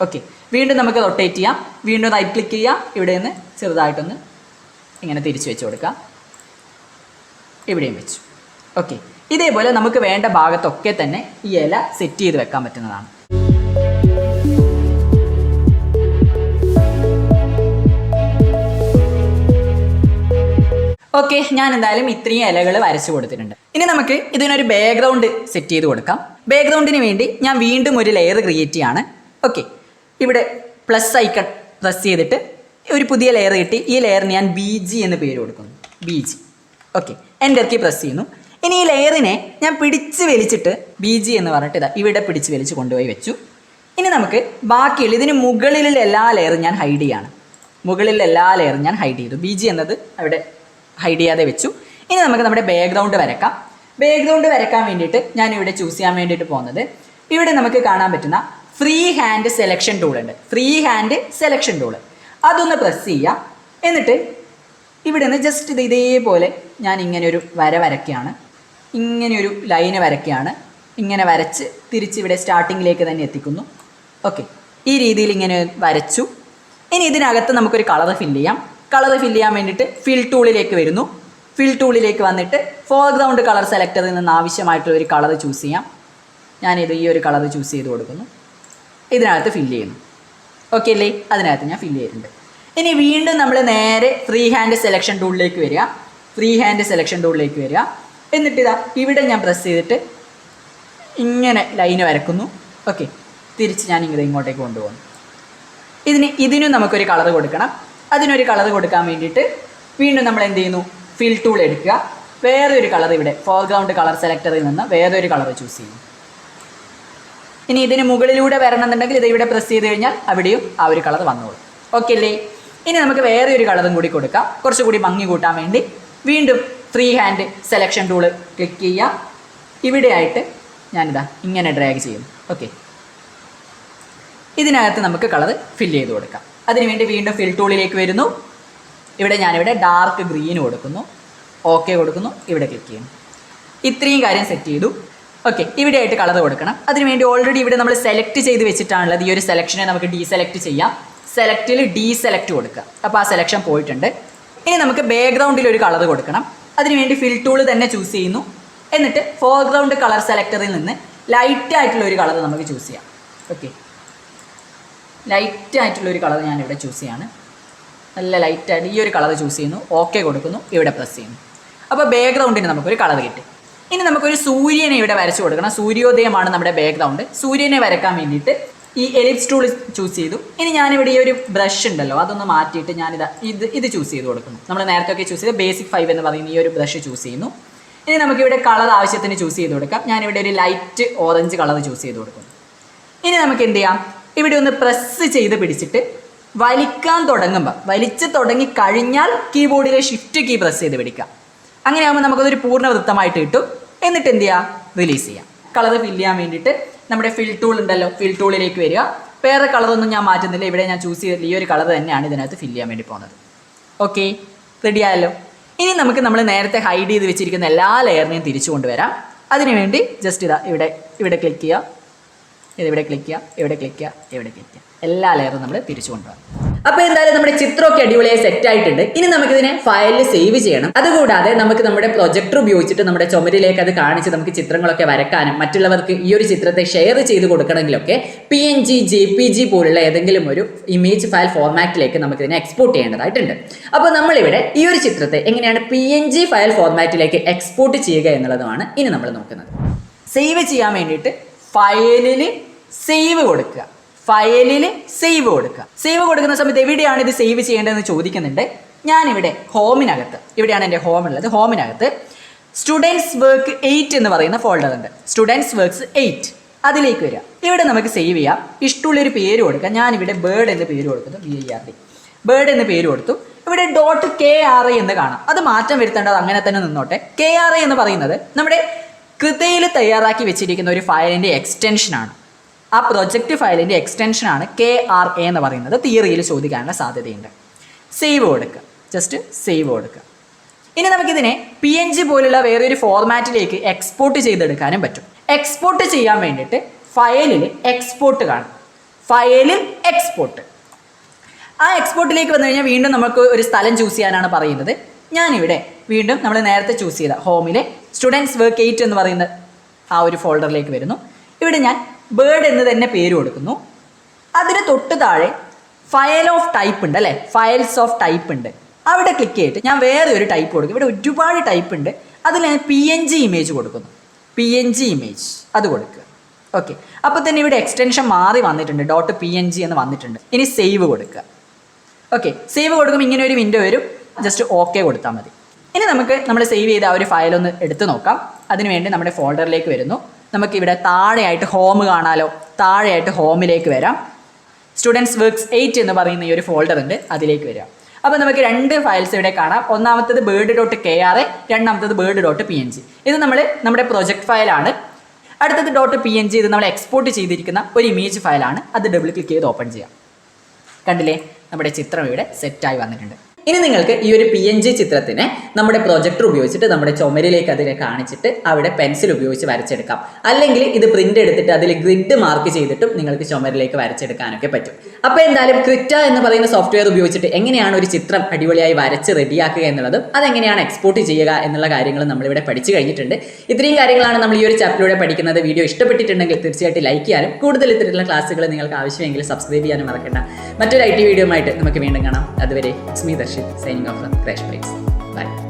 Speaker 1: ഓക്കെ, വീണ്ടും നമുക്ക് റൊട്ടേറ്റ് ചെയ്യാം. വീണ്ടും റൈറ്റ് ക്ലിക്ക് ചെയ്യാം. ഇവിടെ നിന്ന് ചെറുതായിട്ടൊന്ന് ഇങ്ങനെ തിരിച്ച് വെച്ച് കൊടുക്കാം. ഇവിടെയും വെച്ചു. ഓക്കെ, ഇതേപോലെ നമുക്ക് വേണ്ട ഭാഗത്തൊക്കെ തന്നെ ഈ ഇല സെറ്റ് ചെയ്ത് വെക്കാൻ പറ്റുന്നതാണ്. ഓക്കെ, ഞാൻ എന്തായാലും ഇത്രയും ഇലകൾ വരച്ചു കൊടുത്തിട്ടുണ്ട്. ഇനി നമുക്ക് ഇതിനൊരു ബാക്ക്ഗ്രൗണ്ട് സെറ്റ് ചെയ്ത് കൊടുക്കാം. ബാക്ക്ഗ്രൗണ്ടിന് വേണ്ടി ഞാൻ വീണ്ടും ഒരു ലെയർ ക്രിയേറ്റ് ചെയ്യാണ്. ഓക്കെ, ഇവിടെ പ്ലസ് ഐക്കൺ പ്രസ് ചെയ്തിട്ട് ഒരു പുതിയ ലെയർ കിട്ടി. ഈ ലെയറിന് ഞാൻ BG എന്ന് പേര് കൊടുക്കുന്നു. BG. Okay, enter key press ചെയ്യുന്നു. ഇനി ഈ ലെയറിനെ ഞാൻ പിടിച്ച് വലിച്ചിട്ട് BG എന്ന് പറഞ്ഞിട്ട് ഇതാ ഇവിടെ പിടിച്ച് വലിച്ച് കൊണ്ടുപോയി വെച്ചു. ഇനി നമുക്ക് ബാക്കിയുള്ള ഇതിന് മുകളിലുള്ള എല്ലാ ലെയറും ഞാൻ ഹൈഡ് ചെയ്യാണ്. മുകളിലുള്ള എല്ലാ ലെയറും ഞാൻ ഹൈഡ് ചെയ്തു. BG എന്നത് അവിടെ ഹൈഡ് ചെയ്യാതെ വെച്ചു. ഇനി നമുക്ക് നമ്മുടെ ബാക്ക്ഗ്രൗണ്ട് വരക്കാം. ബാക്ക്ഗ്രൗണ്ട് വരക്കാൻ വേണ്ടിയിട്ട് ഞാൻ ഇവിടെ ചൂസ് ചെയ്യാൻ വേണ്ടിയിട്ട് പോകുന്നത്, ഇവിടെ നമുക്ക് കാണാൻ പറ്റുന്ന ഫ്രീ ഹാൻഡ് സെലക്ഷൻ ടൂൾ ഉണ്ട്. ഫ്രീ ഹാൻഡ് സെലക്ഷൻ ടൂൾ അതൊന്ന് പ്രസ് ചെയ്യുക. എന്നിട്ട് ഇവിടെ നിന്ന് ജസ്റ്റ് ഇത് ഇതേപോലെ ഞാൻ ഇങ്ങനെ ഒരു വര വരയ്ക്കുകയാണ്. ഇങ്ങനെയൊരു ലൈന് വരയ്ക്കുകയാണ്. ഇങ്ങനെ വരച്ച് തിരിച്ച് ഇവിടെ സ്റ്റാർട്ടിങ്ങിലേക്ക് തന്നെ എത്തിക്കുന്നു. ഓക്കെ, ഈ രീതിയിൽ ഇങ്ങനെ വരച്ചു. ഇനി ഇതിനകത്ത് നമുക്കൊരു കളർ ഫില്ല് ചെയ്യാം. കളർ ഫില്ല് ചെയ്യാൻ വേണ്ടിയിട്ട് ഫിൽ ടൂളിലേക്ക് വരുന്നു. ഫിൽ ടൂളിലേക്ക് വന്നിട്ട് ഫോർഗ്രൗണ്ട് കളർ സെലക്ടറിൽ നിന്ന് ആവശ്യമായിട്ടുള്ള ഒരു കളർ ചൂസ് ചെയ്യാം. ഞാനിത് ഈ ഒരു കളർ ചൂസ് ചെയ്ത് കൊടുക്കുന്നു. ഇതിനകത്ത് ഫില്ല് ചെയ്യുന്നു. ഓക്കെ അല്ലേ? അതിനകത്ത് ഞാൻ ഫില്ല് ചെയ്തിട്ടുണ്ട്. ഇനി വീണ്ടും നമ്മൾ നേരെ ഫ്രീ ഹാൻഡ് സെലക്ഷൻ ടൂളിലേക്ക് വരിക. ഫ്രീ ഹാൻഡ് സെലക്ഷൻ ടൂളിലേക്ക് വരിക. എന്നിട്ട് ഇതാ ഇവിടെ ഞാൻ പ്രസ് ചെയ്തിട്ട് ഇങ്ങനെ ലൈന് വരക്കുന്നു. ഓക്കെ, തിരിച്ച് ഞാൻ ഇങ്ങോട്ടേക്ക് കൊണ്ടുപോകുന്നു. ഇതിനും നമുക്കൊരു കളർ കൊടുക്കണം. അതിനൊരു കളർ കൊടുക്കാൻ വേണ്ടിയിട്ട് വീണ്ടും നമ്മൾ എന്ത് ചെയ്യുന്നു, ഫിൽ ടൂൾ എടുക്കുക. വേറെ ഒരു കളർ ഇവിടെ ഫോർഗ്രൗണ്ട് കളർ സെലക്ടറിൽ നിന്ന് വേറെ ഒരു കളർ ചൂസ് ചെയ്യുന്നു. ഇനി ഇതിന് മുകളിലൂടെ വരണമെന്നുണ്ടെങ്കിൽ ഇത് ഇവിടെ പ്രസ് ചെയ്ത് കഴിഞ്ഞാൽ അവിടെയും ആ ഒരു കളർ വന്നോളൂ. ഓക്കെ അല്ലേ? ഇനി നമുക്ക് വേറെ ഒരു കളറും കൂടി കൊടുക്കാം, കുറച്ചുകൂടി ഭംഗി കൂട്ടാൻ വേണ്ടി. വീണ്ടും free hand selection tool click ചെയ്യുക. ഇവിടെയായിട്ട് ഞാനിതാ ഇങ്ങനെ ഡ്രാഗ് ചെയ്യും. ഓക്കെ, ഇതിനകത്ത് നമുക്ക് കളർ ഫില്ല് ചെയ്ത് കൊടുക്കാം. അതിനുവേണ്ടി വീണ്ടും ഫിൽ ടൂളിലേക്ക് വരുന്നു. ഇവിടെ ഞാനിവിടെ ഡാർക്ക് ഗ്രീൻ കൊടുക്കുന്നു. ഓക്കെ കൊടുക്കുന്നു. ഇവിടെ ക്ലിക്ക് ചെയ്യുന്നു. ഇത്രയും കാര്യം സെറ്റ് ചെയ്തു. ഓക്കെ, ഇവിടെയായിട്ട് കളർ കൊടുക്കണം. അതിനുവേണ്ടി ഓൾറെഡി ഇവിടെ നമ്മൾ സെലക്ട് ചെയ്ത് വെച്ചിട്ടാണുള്ളത്. ഈ ഒരു സെലക്ഷനെ നമുക്ക് ഡീസെലക്ട് ചെയ്യാം. സെലക്റ്റിൽ ഡീസെലക്ട് കൊടുക്കുക. അപ്പോൾ ആ സെലക്ഷൻ പോയിട്ടുണ്ട്. ഇനി നമുക്ക് ബാക്ക്ഗ്രൗണ്ടിൽ ഒരു കളർ കൊടുക്കണം. അതിനുവേണ്ടി ഫിൽ ടൂൾ തന്നെ ചൂസ് ചെയ്യുന്നു. എന്നിട്ട് ഫോർഗ്രൗണ്ട് കളർ സെലക്ടറിൽ നിന്ന് ലൈറ്റ് ആയിട്ടുള്ള ഒരു കളർ നമുക്ക് ചൂസ് ചെയ്യാം. ഓക്കെ, ലൈറ്റ് ആയിട്ടുള്ളൊരു കളർ ഞാനിവിടെ ചൂസ് ചെയ്യാണ്. നല്ല ലൈറ്റായിട്ട് ഈ ഒരു കളർ ചൂസ് ചെയ്യുന്നു. ഓക്കെ കൊടുക്കുന്നു. ഇവിടെ പ്രസ് ചെയ്യുന്നു. അപ്പോൾ ബാക്ക്ഗ്രൗണ്ടിന് നമുക്കൊരു കളർ കിട്ടി. ഇനി നമുക്കൊരു സൂര്യനെ ഇവിടെ വരച്ചു കൊടുക്കണം. സൂര്യോദയമാണ് നമ്മുടെ ബാക്ക്ഗ്രൗണ്ട്. സൂര്യനെ വരക്കാൻ വേണ്ടിയിട്ട് ഈ എലിപ്സ് ടൂൾ ചൂസ് ചെയ്തു. ഇനി ഞാനിവിടെ ഈ ഒരു ബ്രഷ് ഉണ്ടല്ലോ അതൊന്ന് മാറ്റിയിട്ട് ഞാനിതാ ഇത് ചൂസ് ചെയ്ത് കൊടുക്കുന്നു. നമ്മൾ നേരത്തെ ഒക്കെ ചൂസ് ചെയ്ത് ബേസിക് 5 എന്ന് പറയുന്ന ഈ ഒരു ബ്രഷ് ചൂസ് ചെയ്യുന്നു. ഇനി നമുക്കിവിടെ കളർ ആവശ്യത്തിന് ചൂസ് ചെയ്ത് കൊടുക്കാം. ഞാനിവിടെ ഒരു ലൈറ്റ് ഓറഞ്ച് കളർ ചൂസ് ചെയ്ത് കൊടുക്കുന്നു. ഇനി നമുക്ക് എന്ത് ചെയ്യാം, ഇവിടെ ഒന്ന് പ്രസ് ചെയ്ത് പിടിച്ചിട്ട് വലിക്കാൻ തുടങ്ങുമ്പോൾ, വലിച്ച് തുടങ്ങി കഴിഞ്ഞാൽ കീബോർഡിലെ ഷിഫ്റ്റ് കീ പ്രസ് ചെയ്ത് പിടിക്കാം. അങ്ങനെയാകുമ്പോൾ നമുക്കതൊരു പൂർണ്ണ വൃത്തമായിട്ട് കിട്ടും. എന്നിട്ട് എന്ത് ചെയ്യുക, റിലീസ് ചെയ്യാം. കളർ ഫില്ല് ചെയ്യാൻ വേണ്ടിയിട്ട് നമ്മുടെ ഫിൽ ടൂൾ ഉണ്ടല്ലോ, ഫിൽ ടൂളിലേക്ക് വരിക. വേറെ കളറൊന്നും ഞാൻ മാറ്റുന്നില്ല. ഇവിടെ ഞാൻ ചൂസ് ചെയ്തില്ല, ഈ ഒരു കളർ തന്നെയാണ് ഇതിനകത്ത് ഫില്ല് ചെയ്യാൻ വേണ്ടി പോകുന്നത്. ഓക്കെ, റെഡി ആയല്ലോ. ഇനി നമുക്ക് നമ്മൾ നേരത്തെ ഹൈഡ് ചെയ്ത് വെച്ചിരിക്കുന്ന എല്ലാ ലെയറിനെയും തിരിച്ചു കൊണ്ടുവരാം. അതിനുവേണ്ടി ജസ്റ്റ് ഇവിടെ ക്ലിക്ക് ചെയ്യുക, ഇവിടെ ക്ലിക്ക് ചെയ്യുക, ഇവിടെ ക്ലിക്ക് ചെയ്യുക, ഇവിടെ ക്ലിക്ക് ചെയ്യുക. എല്ലാ ലെയറും നമ്മൾ തിരിച്ചു കൊണ്ടുവരാം. അപ്പോൾ എന്തായാലും നമ്മുടെ ചിത്രമൊക്കെ അടിപൊളിയായി സെറ്റ് ആയിട്ടുണ്ട്. ഇനി നമുക്കിതിനെ ഫയലിൽ സേവ് ചെയ്യണം. അതുകൂടാതെ നമുക്ക് നമ്മുടെ പ്രൊജക്ടർ ഉപയോഗിച്ചിട്ട് നമ്മുടെ ചുമരിലേക്ക് അത് കാണിച്ച് നമുക്ക് ചിത്രങ്ങളൊക്കെ വരക്കാനും മറ്റുള്ളവർക്ക് ഈ ഒരു ചിത്രത്തെ ഷെയർ ചെയ്ത് കൊടുക്കണമെങ്കിലൊക്കെ PNG, JPG പോലുള്ള ഏതെങ്കിലും ഒരു ഇമേജ് ഫയൽ ഫോർമാറ്റിലേക്ക് നമുക്കിതിനെ എക്സ്പോർട്ട് ചെയ്യേണ്ടതായിട്ടുണ്ട്. അപ്പോൾ നമ്മളിവിടെ ഈ ഒരു ചിത്രത്തെ എങ്ങനെയാണ് PNG ഫയൽ ഫോർമാറ്റിലേക്ക് എക്സ്പോർട്ട് ചെയ്യുക എന്നുള്ളതുമാണ് ഇനി നമ്മൾ നോക്കുന്നത്. സേവ് ചെയ്യാൻ വേണ്ടിയിട്ട് ഫയലിൽ സേവ് കൊടുക്കുക. സേവ് കൊടുക്കുന്ന സമയത്ത് എവിടെയാണ് ഇത് സേവ് ചെയ്യേണ്ടതെന്ന് ചോദിക്കുന്നുണ്ട്. ഞാനിവിടെ ഹോമിനകത്ത്, ഇവിടെയാണ് എൻ്റെ ഹോം ഉള്ളത്. ഹോമിനകത്ത് സ്റ്റുഡൻസ് വർക്ക് 8 എന്ന് പറയുന്ന ഫോൾഡർ ഉണ്ട്. സ്റ്റുഡൻസ് വർക്ക്സ് 8 അതിലേക്ക് വരിക. ഇവിടെ നമുക്ക് സേവ് ചെയ്യാം. ഇഷ്ടമുള്ളൊരു പേര് കൊടുക്കുക. ഞാനിവിടെ ബേർഡ് എന്ന് പേര് കൊടുക്കുന്നു. BIRD ബേർഡ് എന്ന് പേര് കൊടുത്തു. ഇവിടെ .KRA എന്ന് കാണാം. അത് മാറ്റം വരുത്തേണ്ടത് അങ്ങനെ തന്നെ നിന്നോട്ടെ. KRA എന്ന് പറയുന്നത് നമ്മുടെ കൃതയിൽ തയ്യാറാക്കി വെച്ചിരിക്കുന്ന ഒരു ഫയലിൻ്റെ എക്സ്റ്റൻഷനാണ്. ആ പ്രൊജക്റ്റ് ഫയലിൻ്റെ എക്സ്റ്റൻഷനാണ് KRA എന്ന് പറയുന്നത്. തിയറിയിൽ ചോദിക്കാനുള്ള സാധ്യതയുണ്ട്. സേവ് കൊടുക്കുക, ജസ്റ്റ് സേവ് കൊടുക്കുക. ഇനി നമുക്കിതിനെ PNG പോലുള്ള വേറൊരു ഫോർമാറ്റിലേക്ക് എക്സ്പോർട്ട് ചെയ്തെടുക്കാനും പറ്റും. എക്സ്പോർട്ട് ചെയ്യാൻ വേണ്ടിയിട്ട് ഫയലിൽ എക്സ്പോർട്ട് കാണും. ഫയലിൽ എക്സ്പോർട്ട്. ആ എക്സ്പോർട്ടിലേക്ക് വന്നു കഴിഞ്ഞാൽ വീണ്ടും നമുക്ക് ഒരു സ്ഥലം ചൂസ് ചെയ്യാനാണ് പറയുന്നത്. ഞാനിവിടെ വീണ്ടും നമ്മൾ നേരത്തെ ചൂസ് ചെയ്ത ഹോമിലെ സ്റ്റുഡൻസ് വർക്ക് 8 എന്ന് പറയുന്ന ആ ഒരു ഫോൾഡറിലേക്ക് വരുന്നു. ഇവിടെ ഞാൻ ബേർഡ് എന്ന് തന്നെ പേര് കൊടുക്കുന്നു. അതിന് തൊട്ട് താഴെ ഫയൽ ഓഫ് ടൈപ്പ് ഉണ്ട് അല്ലേ, ഫയൽസ് ഓഫ് ടൈപ്പ് ഉണ്ട്. അവിടെ ക്ലിക്ക് ചെയ്തിട്ട് ഞാൻ വേറെ ഒരു ടൈപ്പ് കൊടുക്കും. ഇവിടെ ഒരുപാട് ടൈപ്പ് ഉണ്ട്. അതിൽ ഞാൻ PNG ഇമേജ് കൊടുക്കുന്നു. PNG ഇമേജ് അത് കൊടുക്കുക. ഓക്കെ, അപ്പോൾ തന്നെ ഇവിടെ എക്സ്റ്റൻഷൻ മാറി വന്നിട്ടുണ്ട്. .PNG എന്ന് വന്നിട്ടുണ്ട്. ഇനി സേവ് കൊടുക്കുക. ഓക്കെ, സേവ് കൊടുക്കുമ്പോൾ ഇങ്ങനെ ഒരു വിൻഡോ വരും. ജസ്റ്റ് ഓക്കെ കൊടുത്താൽ മതി. ഇനി നമുക്ക് നമ്മൾ സേവ് ചെയ്ത ആ ഒരു ഫയലൊന്ന് എടുത്ത് നോക്കാം. അതിനുവേണ്ടി നമ്മുടെ ഫോൾഡറിലേക്ക് വരുന്നു. നമുക്കിവിടെ താഴെയായിട്ട് ഹോം കാണാമല്ലോ. താഴെയായിട്ട് ഹോമിലേക്ക് വരാം. സ്റ്റുഡൻസ് വർക്ക്സ് 8 എന്ന് പറയുന്ന ഈ ഒരു ഫോൾഡർ ഉണ്ട്, അതിലേക്ക് വരാം. അപ്പോൾ നമുക്ക് 2 ഫയൽസ് ഇവിടെ കാണാം. ഒന്നാമത്തത് bird.KRA, രണ്ടാമത്തത് bird.PNG. ഇത് നമ്മുടെ പ്രൊജക്ട് ഫയലാണ്. അടുത്തത് .PNG, ഇത് നമ്മൾ എക്സ്പോർട്ട് ചെയ്തിരിക്കുന്ന ഒരു ഇമേജ് ഫയലാണ്. അത് ഡബിൾ ക്ലിക്ക് ചെയ്ത് ഓപ്പൺ ചെയ്യാം. കണ്ടില്ലേ, നമ്മുടെ ചിത്രം ഇവിടെ സെറ്റായി വന്നിട്ടുണ്ട്. ഇനി നിങ്ങൾക്ക് ഈ ഒരു PNG ചിത്രത്തിനെ നമ്മുടെ പ്രൊജക്ടർ ഉപയോഗിച്ചിട്ട് നമ്മുടെ ചുമരിലേക്ക് അതിനെ കാണിച്ചിട്ട് അവിടെ പെൻസിൽ ഉപയോഗിച്ച് വരച്ചെടുക്കാം. അല്ലെങ്കിൽ ഇത് പ്രിന്റ് എടുത്തിട്ട് അതിൽ ഗ്രിഡ് മാർക്ക് ചെയ്തിട്ടും നിങ്ങൾക്ക് ചുമരിലേക്ക് വരച്ചെടുക്കാനൊക്കെ പറ്റും. അപ്പോൾ എന്തായാലും ക്രിറ്റ എന്ന് പറയുന്ന സോഫ്റ്റ്വെയർ ഉപയോഗിച്ചിട്ട് എങ്ങനെയാണ് ഒരു ചിത്രം അടിപൊളിയായി വരച്ച് റെഡിയാക്കുക എന്നുള്ളതും അതെങ്ങനെയാണ് എക്സ്പോർട്ട് ചെയ്യുക എന്നുള്ള കാര്യങ്ങൾ നമ്മളിവിടെ പഠിച്ചു കഴിഞ്ഞിട്ടുണ്ട്. ഇത്രയും കാര്യങ്ങളാണ് നമ്മൾ ഈ ഒരു ചാപ്റ്ററിലൂടെ പഠിക്കുന്നത്. വീഡിയോ ഇഷ്ടപ്പെട്ടിട്ടുണ്ടെങ്കിൽ തീർച്ചയായിട്ടും ലൈക്ക് ചെയ്യാനും കൂടുതൽ ഇത്തരത്തിലുള്ള ക്ലാസ്സുകൾ നിങ്ങൾക്ക് ആവശ്യമെങ്കിൽ സബ്സ്ക്രൈബ് ചെയ്യാനും മറക്കണ്ട. മറ്റൊരു IT വീഡിയോ ആയിട്ട് നമുക്ക് വീണ്ടും കാണാം. അതുവരെ സ്മി Darshith signing off from Crash Breaks. Bye.